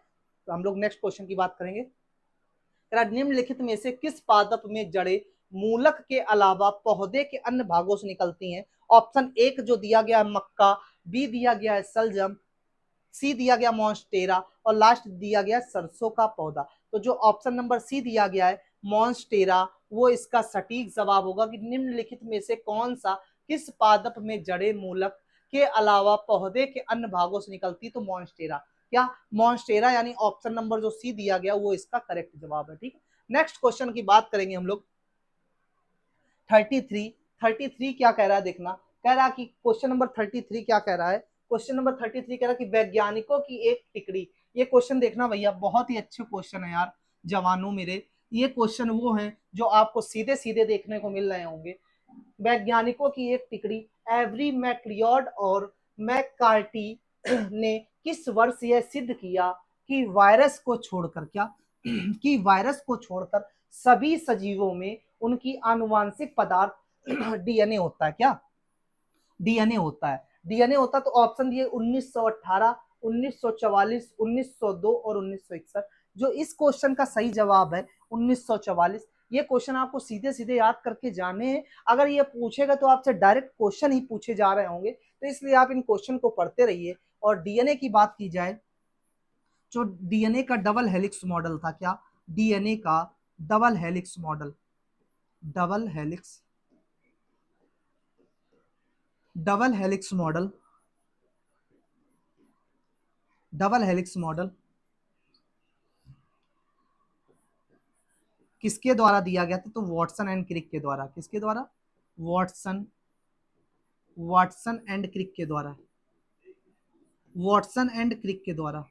तो हम लोग नेक्स्ट क्वेश्चन की बात करेंगे। निम्नलिखित में से किस पादप में जड़ें मूलक के अलावा पौधे के अन्य भागों से निकलती हैं? ऑप्शन एक जो दिया गया है मक्का, बी दिया गया है सलजम, सी दिया गया मॉन्स्टेरा, और लास्ट दिया गया सरसों का पौधा। तो जो ऑप्शन नंबर सी दिया गया है मॉन्स्टेरा, वो इसका सटीक जवाब होगा कि निम्नलिखित में से कौन सा किस पादप में जड़े मूलक के अलावा पौधे के अन्य भागों से निकलती, तो मॉन्स्टेरा, क्या मॉन्स्टेरा, यानी ऑप्शन नंबर जो सी दिया गया वो इसका करेक्ट जवाब है। ठीक, नेक्स्ट क्वेश्चन की बात करेंगे हम लोग। 33 क्या कह रहा है देखना, कह रहा है कि क्वेश्चन नंबर 33 क्या कह रहा है, क्वेश्चन नंबर 33 कह रहा है कि वैज्ञानिकों की एक टिकड़ी। ये क्वेश्चन देखना भैया, बहुत ही अच्छे क्वेश्चन है यार जवानों मेरे। ये क्वेश्चन वो हैं जो आपको सीधे सीधे देखने को मिल रहे होंगे। वैज्ञानिकों की एक टिकड़ी एवरी मैक्लियोड और मैककार्टी ने किस वर्ष यह सिद्ध किया कि वायरस को छोड़कर, क्या कि वायरस को छोड़कर सभी सजीवों में उनकी आनुवांशिक पदार्थ डीएनए होता है? क्या डीएनए होता है? डीएनए होता है। तो ऑप्शन दिए 1918, 1944, 1902 और 1961। जो इस क्वेश्चन का सही जवाब है 1944। ये क्वेश्चन आपको सीधे सीधे याद करके जाने हैं। अगर ये पूछेगा तो आपसे डायरेक्ट क्वेश्चन ही पूछे जा रहे होंगे, तो इसलिए आप इन क्वेश्चन को पढ़ते रहिए। और डीएनए की बात की जाए, जो डीएनए का डबल हेलिक्स मॉडल था, क्या डीएनए का double helix model, double helix double helix model, double helix model किसके द्वारा दिया गया था? तो वॉटसन एंड क्रिक के द्वारा। किसके द्वारा? वॉटसन वॉटसन एंड क्रिक के द्वारा, वॉटसन एंड क्रिक के द्वारा।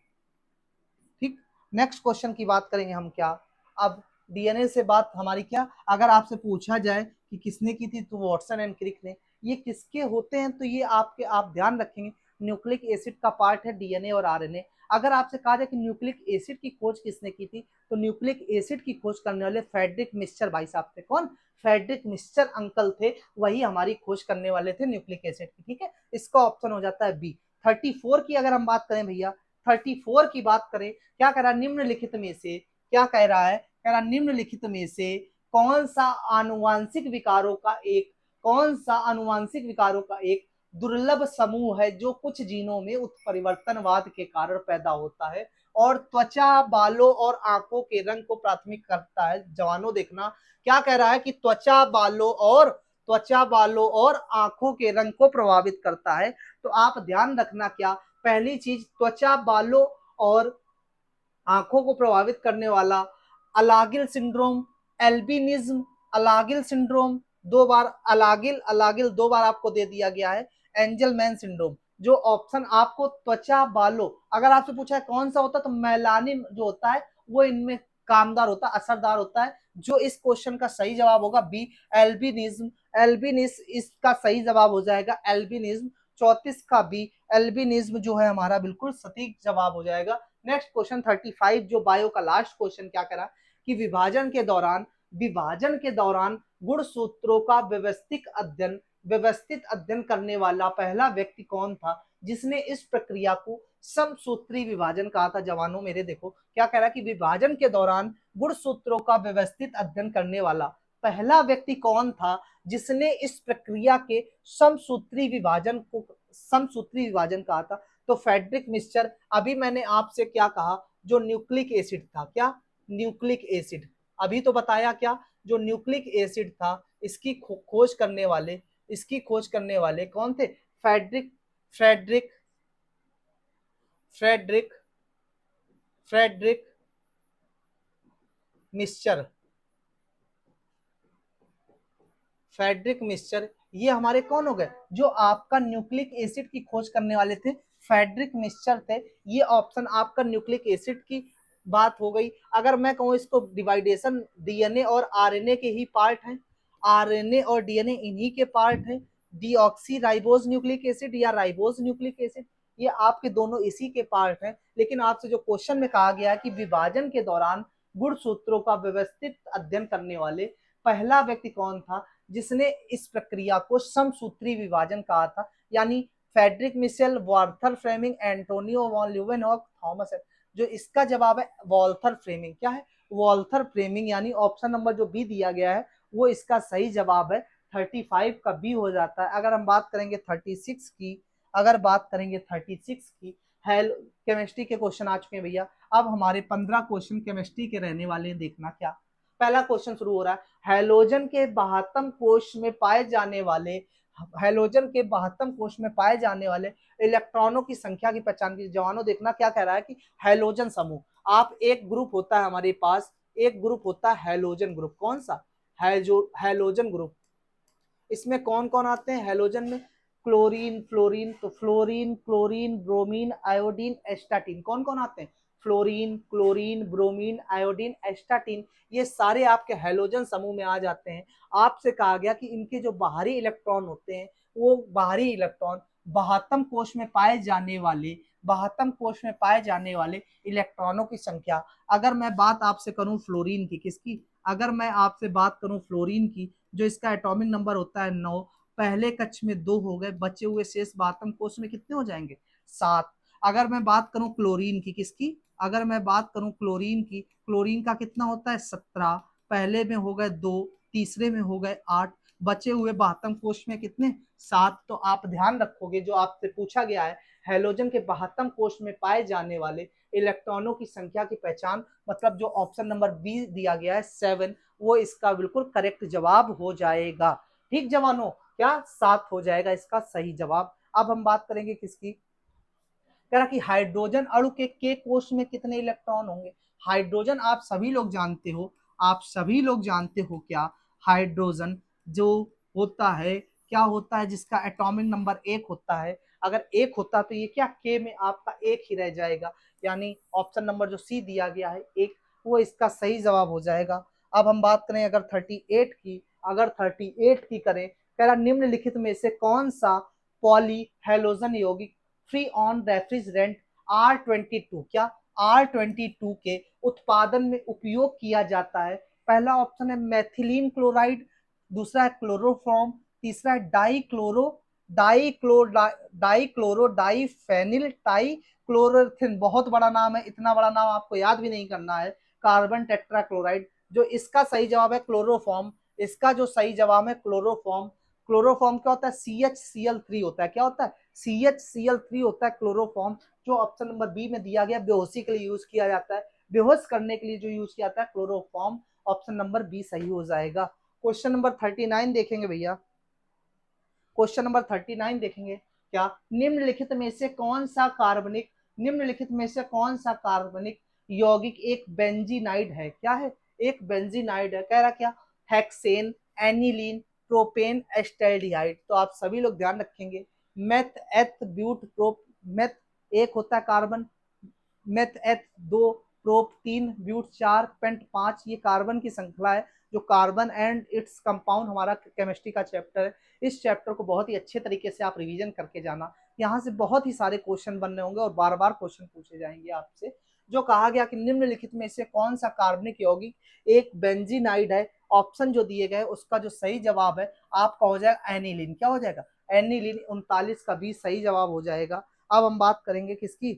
ठीक, नेक्स्ट क्वेश्चन की बात करेंगे हम। क्या अब डीएनए से बात हमारी, क्या अगर आपसे पूछा जाए कि किसने की थी, तो वॉटसन एंड क्रिक ने। ये किसके होते हैं? तो ये आपके, आप ध्यान रखेंगे, न्यूक्लिक एसिड का पार्ट है डीएनए और आरएनए। अगर आपसे कहा जाए कि न्यूक्लिक एसिड की खोज किसने की थी, तो न्यूक्लिक एसिड की खोज करने वाले फ्रेडरिक मिक्सचर भाई साहब थे। कौन? फ्रेडरिक मिक्सचर अंकल थे, वही हमारी खोज करने वाले थे न्यूक्लिक एसिड की। ठीक है, इसका ऑप्शन हो जाता है बी। 34 की अगर हम बात करें भैया, 34 की बात करें, क्या कह रहा है निम्नलिखित में से, क्या कह रहा है, कह रहा निम्नलिखित में से कौन सा आनुवांशिक विकारों का एक, कौन सा आनुवांशिक विकारों का एक दुर्लभ समूह है जो कुछ जीनों में उत्परिवर्तनवाद के कारण पैदा होता है और त्वचा, बालों और आंखों के रंग को प्राथमिक करता है? जवानों देखना, क्या कह रहा है कि त्वचा, बालों और आंखों के रंग को प्रभावित करता है। तो आप ध्यान रखना, क्या पहली चीज, त्वचा, बालों और आंखों को प्रभावित करने वाला अलागिल सिंड्रोम, एल्बिनिज्म, अलागिल सिंड्रोम, दो बार अलागिल, अलागिल दो बार आपको दे दिया गया है, एंजलमैन सिंड्रोम। जो ऑप्शन आपको त्वचा, बालों, अगर आपसे पूछा है कौन सा होता है, तो मेलानिन जो होता है वो इनमें कामदार होता है, असरदार होता है। जो इस क्वेश्चन का सही जवाब होगा बी, एल्बिनिज्म। एल्बिनिस इसका सही जवाब हो जाएगा, एल्बिनिज्म। 34 का बी, एल्बिनिज्म जो है हमारा बिल्कुल सटीक जवाब हो जाएगा। नेक्स्ट क्वेश्चन 35, जो बायो का लास्ट क्वेश्चन, क्या करा कि विभाजन के दौरान गुणसूत्रों का व्यवस्थित अध्ययन करने वाला पहला व्यक्ति कौन था जिसने इस प्रक्रिया को समसूत्री विभाजन कहा था? जवानों मेरे देखो, क्या कह रहा है कि विभाजन के दौरान गुणसूत्रों का व्यवस्थित अध्ययन करने वाला पहला व्यक्ति कौन था जिसने इस प्रक्रिया के समसूत्री विभाजन कहा था? तो फ्रेडरिक मिक्सचर। अभी मैंने आपसे क्या कहा, जो न्यूक्लिक एसिड था, क्या न्यूक्लिक एसिड, अभी तो बताया, क्या जो न्यूक्लिक एसिड था इसकी खोज करने वाले कौन थे? Friedrich Friedrich Friedrich Friedrich Miescher, Friedrich Miescher ये हमारे कौन हो गए, जो आपका न्यूक्लिक एसिड की खोज करने वाले थे, फ्रेडरिक मिक्सचर थे। ये ऑप्शन आपका न्यूक्लिक एसिड की बात हो गई। अगर मैं कहूँ इसको डिवाइडेशन, डीएनए और आरएनए के ही पार्ट हैं, आरएनए और डीएनए इन्हीं के पार्ट हैं। डीऑक्सी राइबोज न्यूक्लिक एसिड या राइबोज न्यूक्लिक एसिड, ये आपके दोनों इसी के पार्ट हैं। लेकिन आपसे जो क्वेश्चन में कहा गया है कि विभाजन के दौरान गुणसूत्रों का व्यवस्थित अध्ययन करने वाले पहला व्यक्ति कौन था जिसने इस प्रक्रिया को समसूत्री विभाजन कहा था, यानी Friedrich Miescher, Walther Flemming, Antonio van Leeuwenhoek, Thomas है। जो इसका जवाब है वॉल्थर फ्लेमिंग। क्या है? वॉल्थर फ्लेमिंग, यानी ऑप्शन नंबर जो बी दिया गया है वो इसका सही जवाब है। 35 का बी हो जाता है। अगर हम बात करेंगे 36 की, अगर बात करेंगे 36 की, हेल केमिस्ट्री के क्वेश्चन आ चुके हैं भैया। अब हमारे 15 क्वेश्चन केमिस्ट्री के रहने वाले हैं। देखना क्या, पहला क्वेश्चन शुरू हो रहा है। हैलोजन के 72 कोश में पाए जाने वाले, हैलोजन के 72 कोश में पाए जाने वाले इलेक्ट्रॉनों की संख्या की पहचान की। जवानों देखना क्या कह रहा है कि हैलोजन समूह, आप एक ग्रुप होता है हमारे पास, एक ग्रुप होता है हैलोजन ग्रुप। कौन सा? Halogen group. इसमें कौन कौन आते हैं हैलोजन में? क्लोरीन, फ्लोरीन, तो fluorine, chlorine, bromine, iodine, astatine, कौन कौन आते हैं? Fluorine, chlorine, bromine, iodine, astatine, ये सारे आपके हैलोजन समूह में आ जाते हैं। आपसे कहा गया कि इनके जो बाहरी इलेक्ट्रॉन होते हैं, वो बाहरी इलेक्ट्रॉन 72 कोश में पाए जाने वाले, 72 कोश में पाए जाने वाले इलेक्ट्रॉनों की संख्या। अगर मैं बात आपसे करूं फ्लोरीन की, किसकी? अगर मैं आपसे बात करूं फ्लोरीन की, जो इसका एटॉमिक नंबर होता है 9, पहले कक्ष में 2 हो गए, बचे हुए शेष 72 कोश में कितने हो जाएंगे? 7। अगर मैं बात करूं क्लोरीन की, किसकी? अगर मैं बात करूं क्लोरीन की, क्लोरीन का कितना होता है? 17, पहले में हो गए 2, तीसरे में हो गए 8, बचे हुए 72 कोश में कितने? 7। तो आप ध्यान रखोगे जो आपसे पूछा गया है, हैलोजन के 72 कोश में पाए जाने वाले इलेक्ट्रॉनों की संख्या की पहचान, मतलब जो ऑप्शन नंबर बी दिया गया है 7, वो इसका बिल्कुल करेक्ट जवाब हो जाएगा। ठीक जवानों, क्या 7 हो जाएगा इसका सही जवाब। अब हम बात करेंगे किसकी? कह रहा कि हाइड्रोजन अणु के कोश में कितने इलेक्ट्रॉन होंगे? हाइड्रोजन आप सभी लोग जानते हो, आप सभी लोग जानते हो क्या, हाइड्रोजन जो होता है, क्या होता है, जिसका एटॉमिक नंबर 1 होता है। अगर 1 होता तो ये क्या, के में आपका 1 ही रह जाएगा, यानी ऑप्शन नंबर जो सी दिया गया है 1, वो इसका सही जवाब हो जाएगा। अब हम बात करें अगर 38 की, अगर 38 की करें, कह रहा निम्नलिखित में से कौन सा पॉली हेलोजन यौगिक फ्री ऑन रेफ्रिजरेंट R22, क्या R22 के उत्पादन में उपयोग किया जाता है? पहला ऑप्शन है मेथिलीन क्लोराइड, दूसरा है क्लोरोफॉर्म, तीसरा है डाई क्लोरो डाईफेनिल टाई क्लोरोथिन, बहुत बड़ा नाम है, इतना बड़ा नाम आपको याद भी नहीं करना है। कार्बन टेट्राक्लोराइड, जो इसका सही जवाब है क्लोरोफॉर्म। इसका जो सही जवाब है क्लोरोफॉर्म। क्लोरोफॉर्म क्या होता है? CHCl3 होता है। क्या होता है? CHCl3 होता है क्लोरोफॉर्म, जो ऑप्शन नंबर बी में दिया गया, बेहोशी के लिए यूज किया जाता है, बेहोश करने के लिए जो यूज किया जाता है क्लोरोफॉर्म। ऑप्शन नंबर बी सही हो जाएगा। क्वेश्चन नंबर 39 देखेंगे भैया, क्वेश्चन नंबर 39 देखेंगे। क्या निम्नलिखित में से कौन सा कार्बनिक, निम्नलिखित में से कौन सा कार्बनिक यौगिक एक बेंजीनाइड है? क्या है? एक बेंजीनाइड है। कह रहा क्या? Hexane, aniline, propane, acetaldehyde. तो आप सभी लोग ध्यान रखेंगे, मेथ एथ ब्यूट प्रोप, मेथ 1 होता है कार्बन, मेथ एथ 2, प्रोप 3, ब्यूट 4, पेंट 5, ये कार्बन की श्रृंखला है। जो कार्बन एंड इट्स कंपाउंड हमारा केमिस्ट्री का चैप्टर है, इस चैप्टर को बहुत ही अच्छे तरीके से आप रिवीजन करके जाना। यहाँ से बहुत ही सारे क्वेश्चन बनने होंगे और बार बार क्वेश्चन पूछे जाएंगे आपसे। जो कहा गया कि निम्नलिखित में से कौन सा कार्बनिक यौगिक एक बेंजीनाइड है, ऑप्शन जो दिए गए उसका जो सही जवाब है आपका हो जाएगा एनिलीन। क्या हो जाएगा? एनिलीन। 39 का भी सही जवाब हो जाएगा। अब हम बात करेंगे किसकी?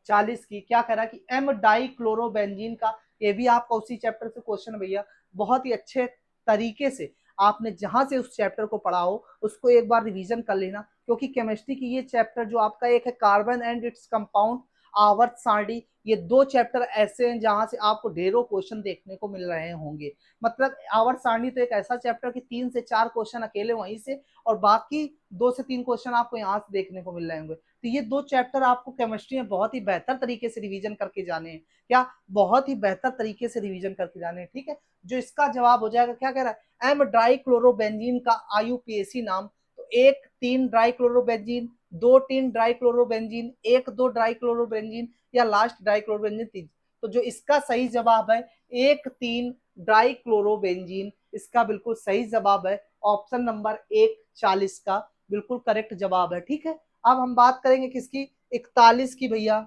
40 की। क्या कह रहा है कि एम डाई क्लोरोबेंजीन का, ये भी आपका उसी चैप्टर से क्वेश्चन भैया, बहुत ही अच्छे तरीके से आपने जहां से उस चैप्टर को पढ़ा हो उसको एक बार रिवीजन कर लेना, क्योंकि केमिस्ट्री की ये चैप्टर जो आपका एक है कार्बन एंड इट्स कंपाउंड, आवर्त सारणी, ये 2 चैप्टर ऐसे हैं जहां से आपको ढेरों क्वेश्चन देखने को मिल रहे होंगे। मतलब आवर्त सारणी तो एक ऐसा चैप्टर कि 3 से 4 क्वेश्चन अकेले वहीं से और बाकी 2 से 3 क्वेश्चन आपको यहाँ से देखने को मिल रहे होंगे। तो ये 2 चैप्टर आपको केमिस्ट्री में बहुत ही बेहतर तरीके से रिवीजन करके जाने हैं। क्या? बहुत ही बेहतर तरीके से रिवीजन करके जाने हैं। ठीक है, जो इसका जवाब हो जाएगा, क्या कह रहा है, एम ड्राई क्लोरोबेंजीन का आईयूपीएसी नाम। तो 1,3 dry chlorobenzene, 2,3 dry chlorobenzene, 1,2 dry chlorobenzene या लास्ट ड्राई क्लोरोबेंजीन 3। तो जो इसका सही जवाब है 1,3 ड्राई क्लोरोबेंजीन, इसका बिल्कुल सही जवाब है। ऑप्शन नंबर 1 का बिल्कुल करेक्ट जवाब है। ठीक है, अब हम बात करेंगे किसकी, 41 की भैया।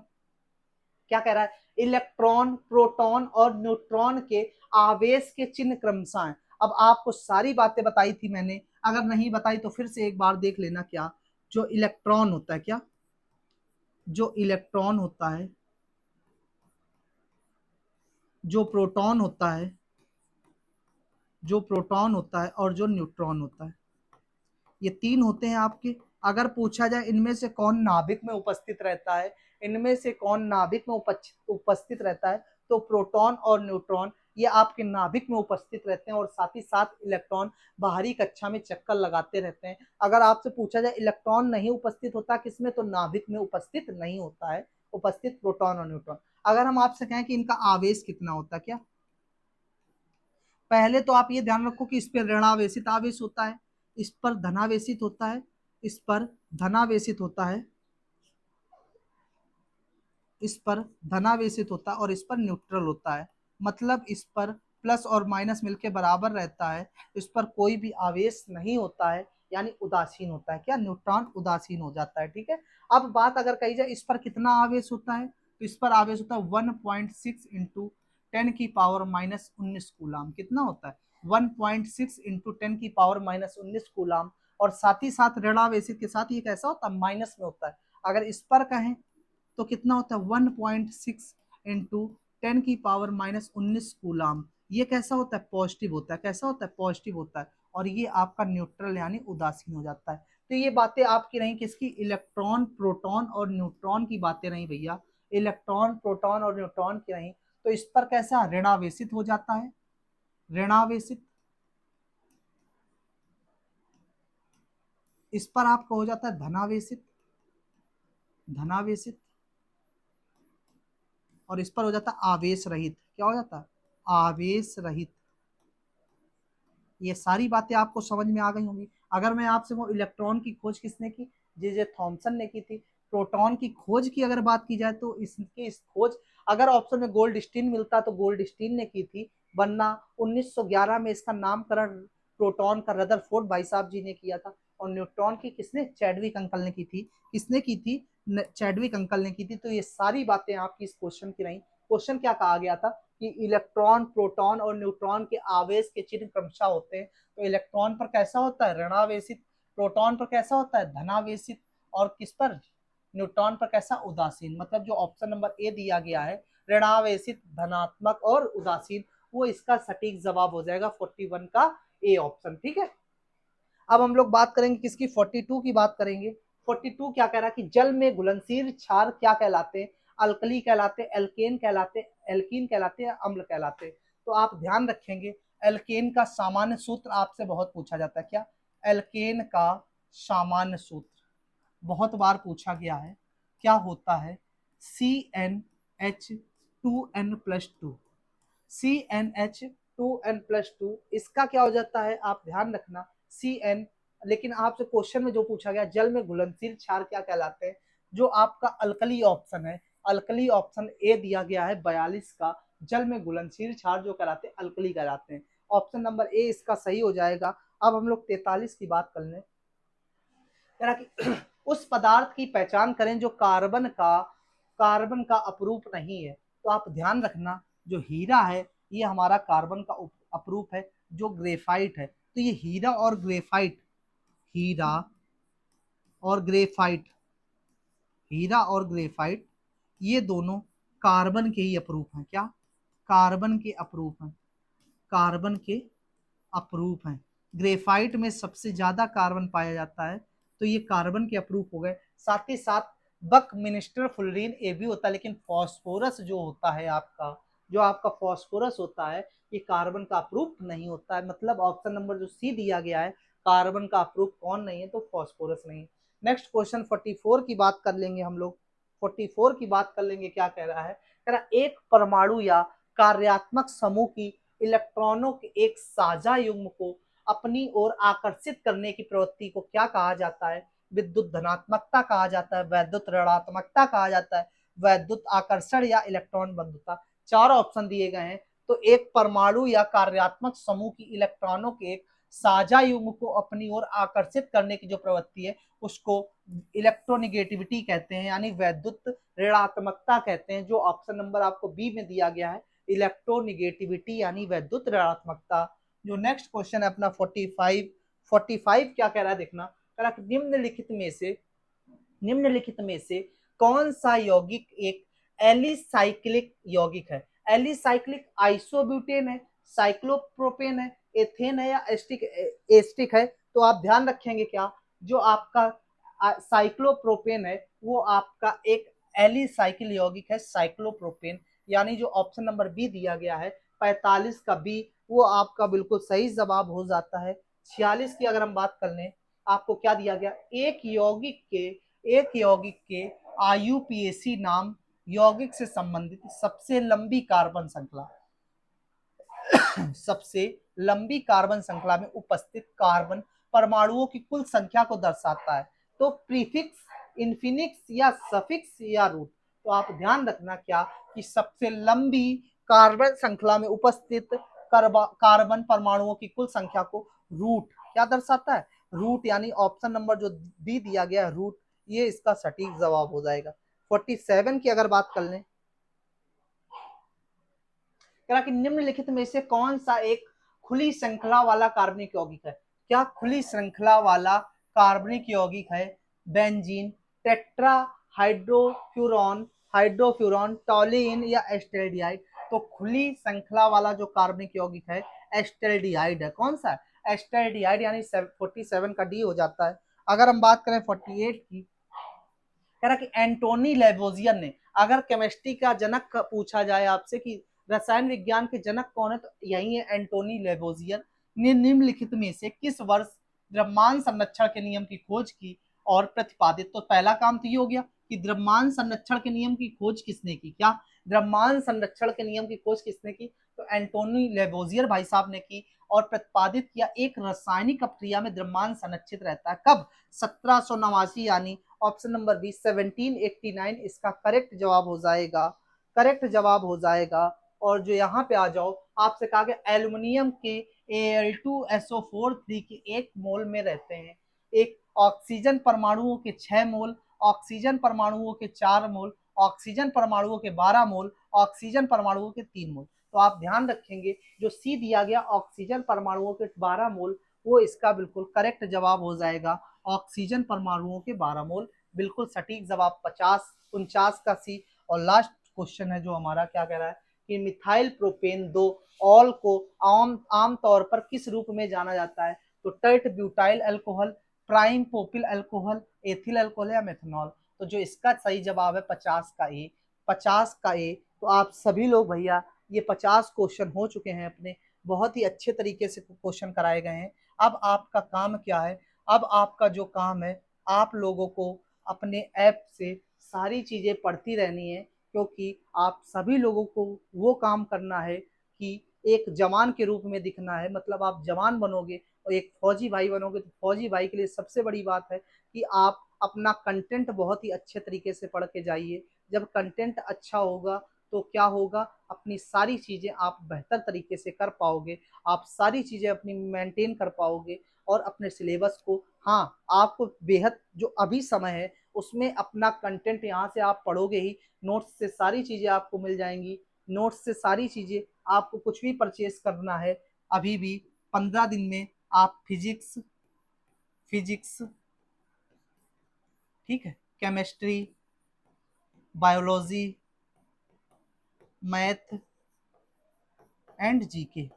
क्या कह रहा है, इलेक्ट्रॉन, प्रोटॉन और न्यूट्रॉन के आवेश के चिन्ह क्रमशः हैं। अब आपको सारी बातें बताई थी मैंने, अगर नहीं बताई तो फिर से एक बार देख लेना। क्या? जो इलेक्ट्रॉन होता है, क्या? जो इलेक्ट्रॉन होता है, जो प्रोटॉन होता है, जो प्रोटॉन होता है और जो न्यूट्रॉन होता है, ये 3 होते हैं आपके। अगर पूछा जाए इनमें से कौन नाभिक में उपस्थित रहता है, इनमें से कौन नाभिक में उपस्थित रहता है, तो प्रोटॉन और न्यूट्रॉन ये आपके नाभिक में उपस्थित रहते हैं और साथ ही साथ इलेक्ट्रॉन बाहरी कक्षा में चक्कर लगाते रहते हैं। अगर आपसे पूछा जाए इलेक्ट्रॉन नहीं उपस्थित होता किसमें, तो नाभिक में उपस्थित नहीं होता है, उपस्थित प्रोटॉन और न्यूट्रॉन। अगर हम आपसे कहें कि इनका आवेश कितना होता है, क्या? पहले तो आप ये ध्यान रखो कि इस पर ऋणावेशित आवेश होता है, इस पर धनावेशित होता है, इस पर धनावेशित होता है, इस पर धनावेशित होता है और इस पर न्यूट्रल होता है। मतलब इस पर प्लस और माइनस मिलके बराबर रहता है, इस पर कोई भी आवेश नहीं होता है, यानी उदासीन होता है। क्या? न्यूट्रॉन उदासीन हो जाता है। ठीक है, अब बात अगर कही जाए इस पर कितना आवेश होता है, तो इस पर आवेश होता है 1.6 इंटू 10⁻⁻19 कूलाम। कितना होता है? 1.6 इंटू 10⁻⁻19 कूलाम। और साथ ही साथ ऋणावेशित के साथ ये कैसा होता है, माइनस में होता है। अगर इस पर कहें तो कितना होता है, 1.6 इंटू 10⁻⁻19 कूलाम। ये कैसा होता है, पॉजिटिव होता है। कैसा होता है, पॉजिटिव होता है। और ये आपका न्यूट्रल यानी उदासीन हो जाता है। तो ये बातें आपकी रही किसकी, इलेक्ट्रॉन, प्रोटॉन और न्यूट्रॉन की बातें रही भैया, इलेक्ट्रॉन, प्रोटॉन और न्यूट्रॉन की रही। तो इस पर कैसा ऋणावेशित हो जाता है, ऋणावेशित। इस पर आपका हो जाता है धनावेशित, धनावेशित। और इस पर हो जाता है आवेश रहित। क्या हो जाता है, आवेश रहित। ये सारी बातें आपको समझ में आ गई होंगी। अगर मैं आपसे वो इलेक्ट्रॉन की खोज किसने की, जे जे थॉमसन ने की थी। प्रोटॉन की खोज की अगर बात की जाए तो इसकी इस खोज अगर ऑप्शन में गोल्डस्टीन मिलता तो गोल्डस्टीन ने की थी, वरना 1911 में इसका नामकरण प्रोटॉन का रदरफोर्ड भाई साहब जी ने किया था। और न्यूट्रॉन की किसने, चैडविक अंकल ने की थी। किसने की थी, चैडविक अंकल ने की थी। तो ये सारी बातें आपकी इस क्वेश्चन की रही। क्वेश्चन क्या कहा गया था कि इलेक्ट्रॉन, प्रोटॉन और न्यूट्रॉन के आवेश के चिन्ह क्रमशः होते हैं। तो इलेक्ट्रॉन पर कैसा होता है, ऋणावेशित। प्रोटॉन पर कैसा होता है, धनावेशित। और किस पर, न्यूट्रॉन पर कैसा, उदासीन। मतलब जो ऑप्शन नंबर ए दिया गया है, ऋणावेशित, धनात्मक और उदासीन, वो इसका सटीक जवाब हो जाएगा 41 का ए ऑप्शन। ठीक है, अब हम लोग बात करेंगे किसकी, 42 की बात करेंगे। 42 क्या कह रहा है कि जल में घुलनशील क्षार क्या कहलाते हैं, अल्कली कहलाते, एल्केन कहलाते, एल्कीन कहलाते या अम्ल कहलाते। तो आप ध्यान रखेंगे, एल्केन का सामान्य सूत्र आपसे बहुत पूछा जाता है। क्या? एल्केन का सामान्य सूत्र बहुत बार पूछा गया है, क्या होता है, CnH2n+2। CnH2n+2 इसका क्या हो जाता है, आप ध्यान रखना, Cn। लेकिन आपसे क्वेश्चन में जो पूछा गया, जल में घुलनशील क्षार क्या कहलाते हैं, जो आपका अल्कली ऑप्शन है, अल्कली ऑप्शन ए दिया गया है 42 का, जल में घुलनशील क्षार जो कहलाते हैं अल्कली कहलाते हैं। ऑप्शन नंबर ए इसका सही हो जाएगा। अब हम लोग 43 की बात कर लें। कि उस पदार्थ की पहचान करें जो कार्बन का अपरूप नहीं है। तो आप ध्यान रखना, जो हीरा है ये हमारा कार्बन का अपरूप है, जो ग्रेफाइट है। तो ये हीरा और ग्रेफाइट, हीरा और ग्रेफाइट, हीरा और ग्रेफाइट ये दोनों कार्बन के ही अपरूप हैं। क्या? कार्बन के अपरूप हैं, कार्बन के अपरूप हैं। ग्रेफाइट में सबसे ज्यादा कार्बन पाया जाता है, तो ये कार्बन के अपरूप हो गए। साथ ही साथ बक मिनिस्टर फुलरीन ये भी होता है, लेकिन फॉस्फोरस जो होता है आपका, जो आपका फॉस्फोरस होता है ये कार्बन का अप्रूफ नहीं होता है। मतलब ऑप्शन नंबर जो सी दिया गया है, कार्बन का अप्रूफ कौन नहीं है, तो फॉस्फोरस नहीं है। नेक्स्ट क्वेश्चन 44 की बात कर लेंगे हम लोग। 44 की बात कर लेंगे, क्या कह रहा है, कह रहा एक परमाणु या कार्यात्मक समूह की इलेक्ट्रॉनों के एक साझा युग्म को अपनी ओर आकर्षित करने की प्रवृत्ति को क्या कहा जाता है? विद्युत धनात्मकता कहा जाता है, वैद्युत ऋणात्मकता कहा जाता है, वैद्युत आकर्षण या इलेक्ट्रॉन बंधुता। चार ऑप्शन दिए गए हैं। तो एक परमाणु या कार्यात्मक समूह की इलेक्ट्रॉनों के एक साझा युग्म को अपनी ओर आकर्षित करने की जो प्रवृत्ति है उसको इलेक्ट्रोनिगेटिविटी कहते हैं, यानी वैद्युत ऋणात्मकता कहते हैं। जो ऑप्शन नंबर आपको बी में दिया गया है, इलेक्ट्रोनिगेटिविटी यानी वैद्युत ऋणात्मकता। जो नेक्स्ट क्वेश्चन है अपना 45 क्या कह रहा है देखना, कह रहा है निम्नलिखित में से कौन सा यौगिक एक एलिसाइक्लिक यौगिक है? एलिसाइक्लिक आइसोब्यूटेन है, साइक्लोप्रोपेन है, एथेन है, या एस्टिक है। तो आप ध्यान रखेंगे क्या, जो आपका साइक्लोप्रोपेन है वो आपका एक एलिसाइक्लिक यौगिक है, साइक्लोप्रोपेन। यानी जो ऑप्शन नंबर बी दिया गया है 45 का बी, वो आपका बिल्कुल सही जवाब हो जाता है। 46 की अगर हम बात कर लें, आपको क्या दिया गया, एक यौगिक के आईयूपीएसी नाम यौगिक से संबंधित सबसे लंबी कार्बन श्रृंखला सबसे लंबी कार्बन श्रृंखला में उपस्थित कार्बन परमाणुओं की कुल संख्या को दर्शाता है। तो प्रीफिक्स, इन्फिनिक्स या सफिक्स या रूट। तो आप ध्यान रखना क्या, कि सबसे लंबी कार्बन श्रृंखला में उपस्थित कार्बन परमाणुओं की कुल संख्या को रूट क्या दर्शाता है, रूट। यानी ऑप्शन नंबर जो बी दिया गया है रूट, ये इसका सटीक जवाब हो जाएगा। 47 की अगर बात कर लें, कह कि निम्नलिखित में से कौन सा एक खुली श्रृंखला वाला कार्बनिक यौगिक है? क्या खुली श्रृंखला वाला कार्बनिक यौगिक है? बेंजीन, टेट्रा हाइड्रोफ्यूरॉन, टॉलिन या एस्टेल्डिहाइड। तो खुली श्रृंखला वाला जो कार्बनिक यौगिक है एस्टेल्डिहाइड है। कौन सा है? एस्टेल्डिहाइड, यानी 47 का डी हो जाता है। अगर हम बात करें 48 की, कह रहा कि एंटोनी लेवोजियन ने, अगर केमिस्ट्री का जनक पूछा जाए आपसे कि रसायन विज्ञान के जनक कौन है, तो यही है एंटोनी लेवोजियन ने निम्नलिखित में से किस वर्ष द्रव्यमान संरक्षण के नियम की खोज की और प्रतिपादित? तो पहला काम तो ये हो गया कि द्रव्यमान संरक्षण के नियम की खोज किसने की, क्या द्रव्यमान संरक्षण के नियम की खोज किसने की? तो एंटोनी लेवोजियर भाई साहब ने की और प्रतिपादित किया एक रासायनिक अपक्रिया में द्रव्यमान संरक्षित रहता है। कब? 1789, यानी ऑप्शन नंबर बी 1789 इसका करेक्ट जवाब हो जाएगा, करेक्ट जवाब हो जाएगा। और जो यहाँ पे आ जाओ, आपसे कहा गया एल्युमिनियम के Al2SO4 के 1 मोल में रहते हैं एक ऑक्सीजन परमाणुओं के 6 मोल, ऑक्सीजन परमाणुओं के 4 मोल, ऑक्सीजन परमाणुओं के 12 मोल, ऑक्सीजन परमाणुओं के 3 मोल। तो आप ध्यान रखेंगे जो सी दिया गया ऑक्सीजन परमाणुओं के 12 मोल, वो इसका बिल्कुल करेक्ट जवाब हो जाएगा। ऑक्सीजन परमाणुओं के 12 मोल बिल्कुल सटीक जवाब 49 का सी। और लास्ट क्वेश्चन है जो हमारा, क्या कह रहा है कि मिथाइल प्रोपेन 2 ऑल को आम तौर पर किस रूप में जाना जाता है? तो tert butyl alcohol, prime propyl alcohol, ethyl alcohol या मेथनॉल। तो जो इसका सही जवाब है 50 का ए, 50 का ए। तो आप सभी लोग भैया, ये 50 क्वेश्चन हो चुके हैं अपने, बहुत ही अच्छे तरीके से क्वेश्चन कराए गए हैं। अब आपका काम क्या है? अब आपका जो काम है, आप लोगों को अपने ऐप से सारी चीज़ें पढ़ती रहनी है, क्योंकि आप सभी लोगों को वो काम करना है कि एक जवान के रूप में दिखना है। मतलब आप जवान बनोगे और एक फौजी भाई बनोगे, तो फौजी भाई के लिए सबसे बड़ी बात है कि आप अपना कंटेंट बहुत ही अच्छे तरीके से पढ़ के जाइए। जब कंटेंट अच्छा होगा तो क्या होगा, अपनी सारी चीज़ें आप बेहतर तरीके से कर पाओगे, आप सारी चीज़ें अपनी मेंटेन कर पाओगे और अपने सिलेबस को, हाँ आपको बेहद जो अभी समय है उसमें अपना कंटेंट यहाँ से आप पढ़ोगे ही, नोट्स से सारी चीज़ें आपको मिल जाएंगी। नोट्स से सारी चीज़ें, आपको कुछ भी परचेस करना है अभी भी 15 दिन में आप फिजिक्स, ठीक है, chemistry, biology, math and GK,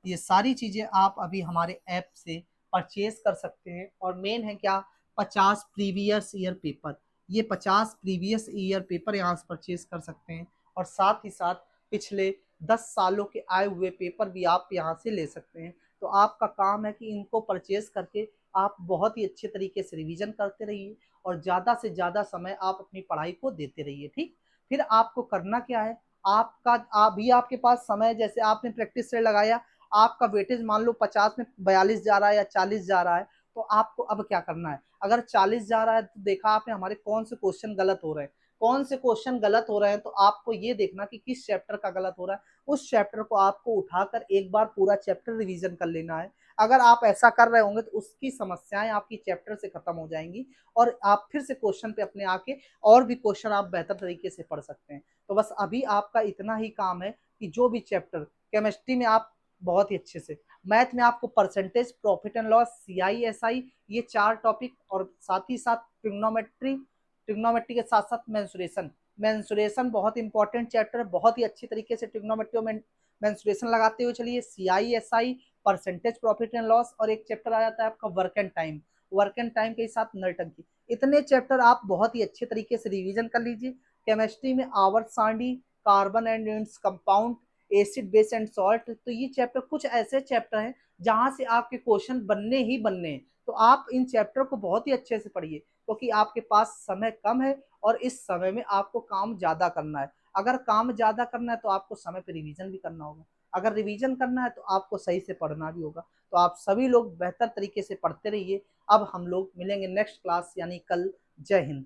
ये सारी चीज़ें आप अभी हमारे ऐप से परचेज कर सकते हैं। और मेन है क्या, 50 प्रीवियस ईयर पेपर, ये 50 प्रीवियस ईयर पेपर यहाँ से परचेज कर सकते हैं और साथ ही साथ पिछले 10 सालों के आए हुए पेपर भी आप यहाँ से ले सकते हैं। तो आपका काम है कि इनको परचेज करके आप बहुत ही अच्छे तरीके से रिवीजन करते रहिए और ज़्यादा से ज़्यादा समय आप अपनी पढ़ाई को देते रहिए। ठीक, फिर आपको करना क्या है, आपका अभी आपके पास समय, जैसे आपने प्रैक्टिस से लगाया, आपका वेटेज मान लो 50 में 42 जा रहा है या 40 जा रहा है, तो आपको अब क्या करना है, अगर 40 जा रहा है तो देखा आपने हमारे कौन से क्वेश्चन गलत हो रहे हैं, कौन से क्वेश्चन गलत हो रहे हैं, तो आपको ये देखना कि किस चैप्टर का गलत हो रहा है, उस चैप्टर को आपको उठाकर एक बार पूरा चैप्टर रिवीजन कर लेना है। अगर आप ऐसा कर रहे होंगे तो उसकी समस्याएं आपकी चैप्टर से खत्म हो जाएंगी और आप फिर से क्वेश्चन पे अपने आके और भी क्वेश्चन आप बेहतर तरीके से पढ़ सकते हैं। तो बस अभी आपका इतना ही काम है कि जो भी चैप्टर, केमिस्ट्री में आप बहुत ही अच्छे से, मैथ में आपको percentage, profit and loss, CI SI, ये 4 टॉपिक, और साथ ही साथ ट्रिग्नोमेट्री, ट्रिग्नोमेट्री के साथ साथ मेंसुरेशन, मेंसुरेशन बहुत इंपॉर्टेंट चैप्टर है, बहुत ही अच्छी तरीके से ट्रिग्नोमेट्री में मेंसुरेशन लगाते हुए चलिए। CI SI, percentage, profit and loss, और एक चैप्टर आ जाता है आपका work and time, work and time के साथ नलटंकी। इतने चैप्टर आप बहुत ही अच्छे तरीके से रिवीजन कर लीजिए। केमिस्ट्री में आवर्त सारणी, carbon and its compound, acid base and salt, तो ये चैप्टर कुछ ऐसे चैप्टर हैं जहां से आपके क्वेश्चन बनने ही बनने हैं। तो आप इन चैप्टर को बहुत ही अच्छे से पढ़िए क्योंकि आपके पास समय कम है और इस समय में आपको काम ज्यादा करना है। अगर काम ज्यादा करना है तो आपको समय पे रिवीजन भी करना होगा, अगर रिवीजन करना है तो आपको सही से पढ़ना भी होगा। तो आप सभी लोग बेहतर तरीके से पढ़ते रहिए। अब हम लोग मिलेंगे नेक्स्ट क्लास यानी कल। जय हिंद।